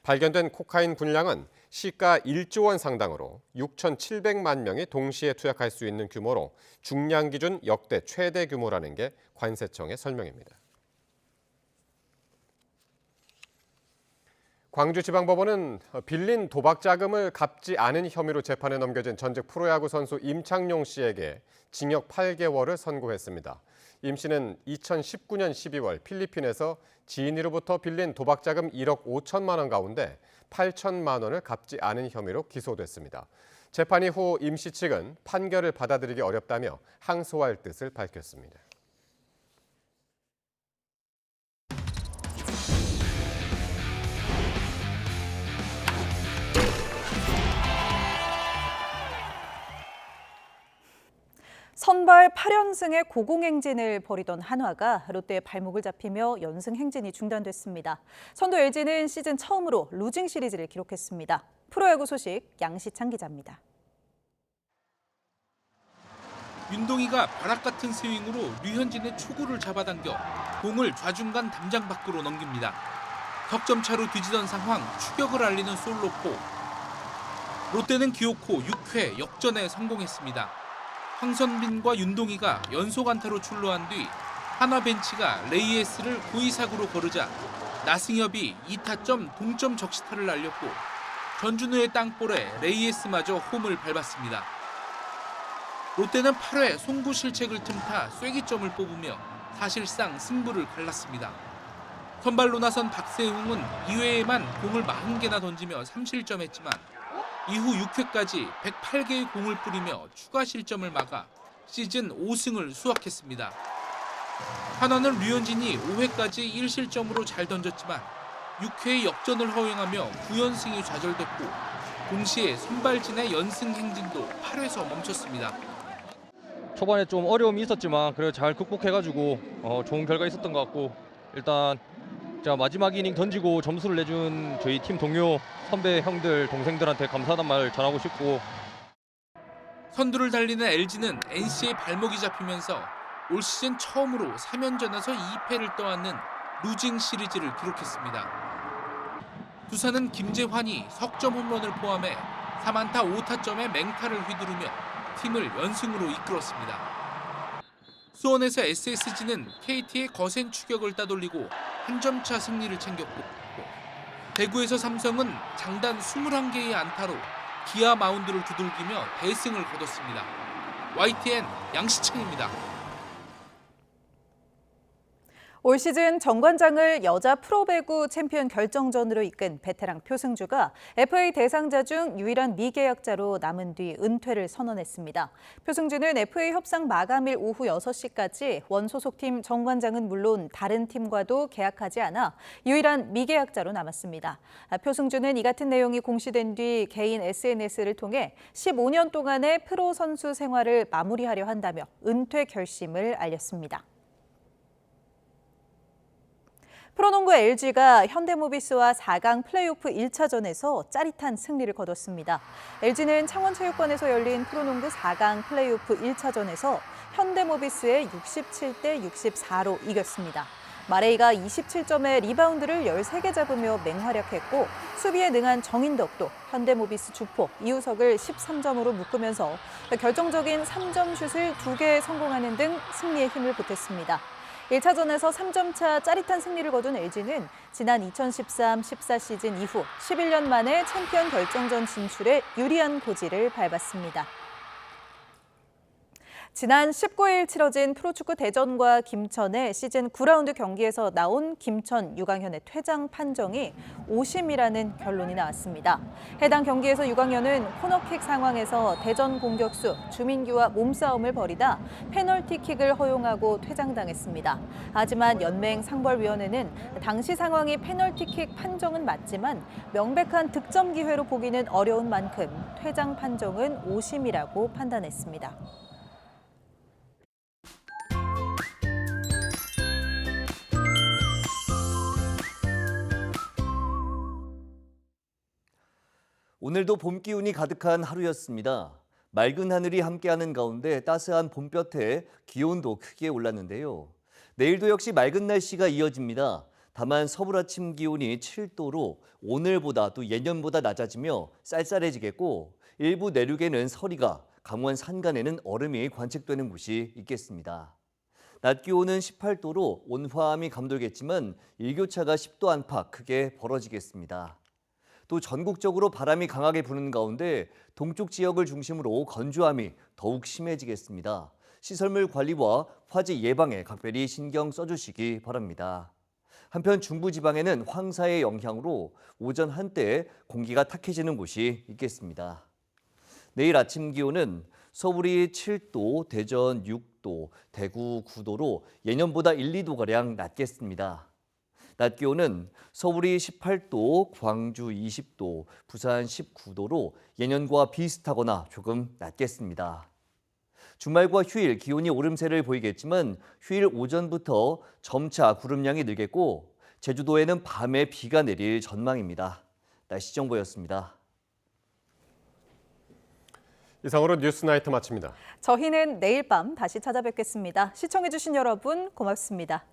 발견된 코카인 분량은 시가 1조 원 상당으로 6,700만 명이 동시에 투약할 수 있는 규모로 중량 기준 역대 최대 규모라는 게 관세청의 설명입니다. 광주지방법원은 빌린 도박 자금을 갚지 않은 혐의로 재판에 넘겨진 전직 프로야구 선수 임창용 씨에게 징역 8개월을 선고했습니다. 임 씨는 2019년 12월 필리핀에서 지인으로부터 빌린 도박 자금 1억 5천만 원 가운데 8천만 원을 갚지 않은 혐의로 기소됐습니다. 재판 이후 임 씨 측은 판결을 받아들이기 어렵다며 항소할 뜻을 밝혔습니다. 선발 8연승의 고공행진을 벌이던 한화가 롯데의 발목을 잡히며 연승 행진이 중단됐습니다. 선두 LG는 시즌 처음으로 루징 시리즈를 기록했습니다. 프로야구 소식 양시창 기자입니다. 윤동희가 벼락 같은 스윙으로 류현진의 초구를 잡아당겨 공을 좌중간 담장 밖으로 넘깁니다. 득점차로 뒤지던 상황 추격을 알리는 솔로포. 롯데는 기어코 6회 역전에 성공했습니다. 황선빈과 윤동희가 연속 안타로 출루한 뒤 한화 벤치가 레이에스를 9-2사구로 거르자 나승엽이 2타점 동점 적시타를 날렸고 전준우의 땅볼에 레이에스마저 홈을 밟았습니다. 롯데는 8회 송구 실책을 틈타 쐐기점을 뽑으며 사실상 승부를 갈랐습니다. 선발로 나선 박세웅은 2회에만 공을 40개나 던지며 3실점했지만 이후 6회까지 108개의 공을 뿌리며 추가 실점을 막아 시즌 5승을 수확했습니다. 한화는 류현진이 5회까지 1실점으로 잘 던졌지만 6회의 역전을 허용하며 9연승이 좌절됐고 동시에 선발진의 연승 행진도 8회에서 멈췄습니다. 초반에 좀 어려움이 있었지만 그래도 잘 극복해가지고 좋은 결과 있었던 것 같고 일단 자 마지막 이닝 던지고 점수를 내준 저희 팀 동료 선배 형들 동생들한테 감사하다는 말 전하고 싶고 선두를 달리는 LG는 NC의 발목이 잡히면서 올 시즌 처음으로 3연전에서 2패를 떠안는 루징 시리즈를 기록했습니다. 두산은 김재환이 석점 홈런을 포함해 3안타 5타점의 맹타를 휘두르며 팀을 연승으로 이끌었습니다. 수원에서 SSG는 KT의 거센 추격을 따돌리고 한 점차 승리를 챙겼고 대구에서 삼성은 장단 21개의 안타로 기아 마운드를 두들기며 대승을 거뒀습니다. YTN 양시창입니다. 올 시즌 정관장을 여자 프로배구 챔피언 결정전으로 이끈 베테랑 표승주가 FA 대상자 중 유일한 미계약자로 남은 뒤 은퇴를 선언했습니다. 표승주는 FA 협상 마감일 오후 6시까지 원 소속팀 정관장은 물론 다른 팀과도 계약하지 않아 유일한 미계약자로 남았습니다. 표승주는 이 같은 내용이 공시된 뒤 개인 SNS를 통해 15년 동안의 프로 선수 생활을 마무리하려 한다며 은퇴 결심을 알렸습니다. 프로농구 LG가 현대모비스와 4강 플레이오프 1차전에서 짜릿한 승리를 거뒀습니다. LG는 창원체육관에서 열린 프로농구 4강 플레이오프 1차전에서 현대모비스에 67대 64로 이겼습니다. 마레이가 27점의 리바운드를 13개 잡으며 맹활약했고 수비에 능한 정인덕도 현대모비스 주포 이우석을 13점으로 묶으면서 결정적인 3점 슛을 2개 성공하는 등 승리에 힘을 보탰습니다. 1차전에서 3점차 짜릿한 승리를 거둔 LG는 지난 2013-14 시즌 이후 11년 만에 챔피언 결정전 진출에 유리한 고지를 밟았습니다. 지난 19일 치러진 프로축구 대전과 김천의 시즌 9라운드 경기에서 나온 김천 유강현의 퇴장 판정이 오심이라는 결론이 나왔습니다. 해당 경기에서 유강현은 코너킥 상황에서 대전 공격수 주민규와 몸싸움을 벌이다 페널티킥을 허용하고 퇴장당했습니다. 하지만 연맹 상벌위원회는 당시 상황이 페널티킥 판정은 맞지만 명백한 득점 기회로 보기는 어려운 만큼 퇴장 판정은 오심이라고 판단했습니다. 오늘도 봄 기운이 가득한 하루였습니다. 맑은 하늘이 함께하는 가운데 따스한 봄볕에 기온도 크게 올랐는데요. 내일도 역시 맑은 날씨가 이어집니다. 다만 서울 아침 기온이 7도로 오늘보다 또 예년보다 낮아지며 쌀쌀해지겠고 일부 내륙에는 서리가, 강원 산간에는 얼음이 관측되는 곳이 있겠습니다. 낮 기온은 18도로 온화함이 감돌겠지만 일교차가 10도 안팎 크게 벌어지겠습니다. 또 전국적으로 바람이 강하게 부는 가운데 동쪽 지역을 중심으로 건조함이 더욱 심해지겠습니다. 시설물 관리와 화재 예방에 각별히 신경 써주시기 바랍니다. 한편 중부지방에는 황사의 영향으로 오전 한때 공기가 탁해지는 곳이 있겠습니다. 내일 아침 기온은 서울이 7도, 대전 6도, 대구 9도로 예년보다 1, 2도가량 낮겠습니다. 낮 기온은 서울이 18도, 광주 20도, 부산 19도로 예년과 비슷하거나 조금 낮겠습니다. 주말과 휴일 기온이 오름세를 보이겠지만 휴일 오전부터 점차 구름량이 늘겠고 제주도에는 밤에 비가 내릴 전망입니다. 날씨 정보였습니다. 이상으로 뉴스나이트 마칩니다. 저희는 내일 밤 다시 찾아뵙겠습니다. 시청해주신 여러분 고맙습니다.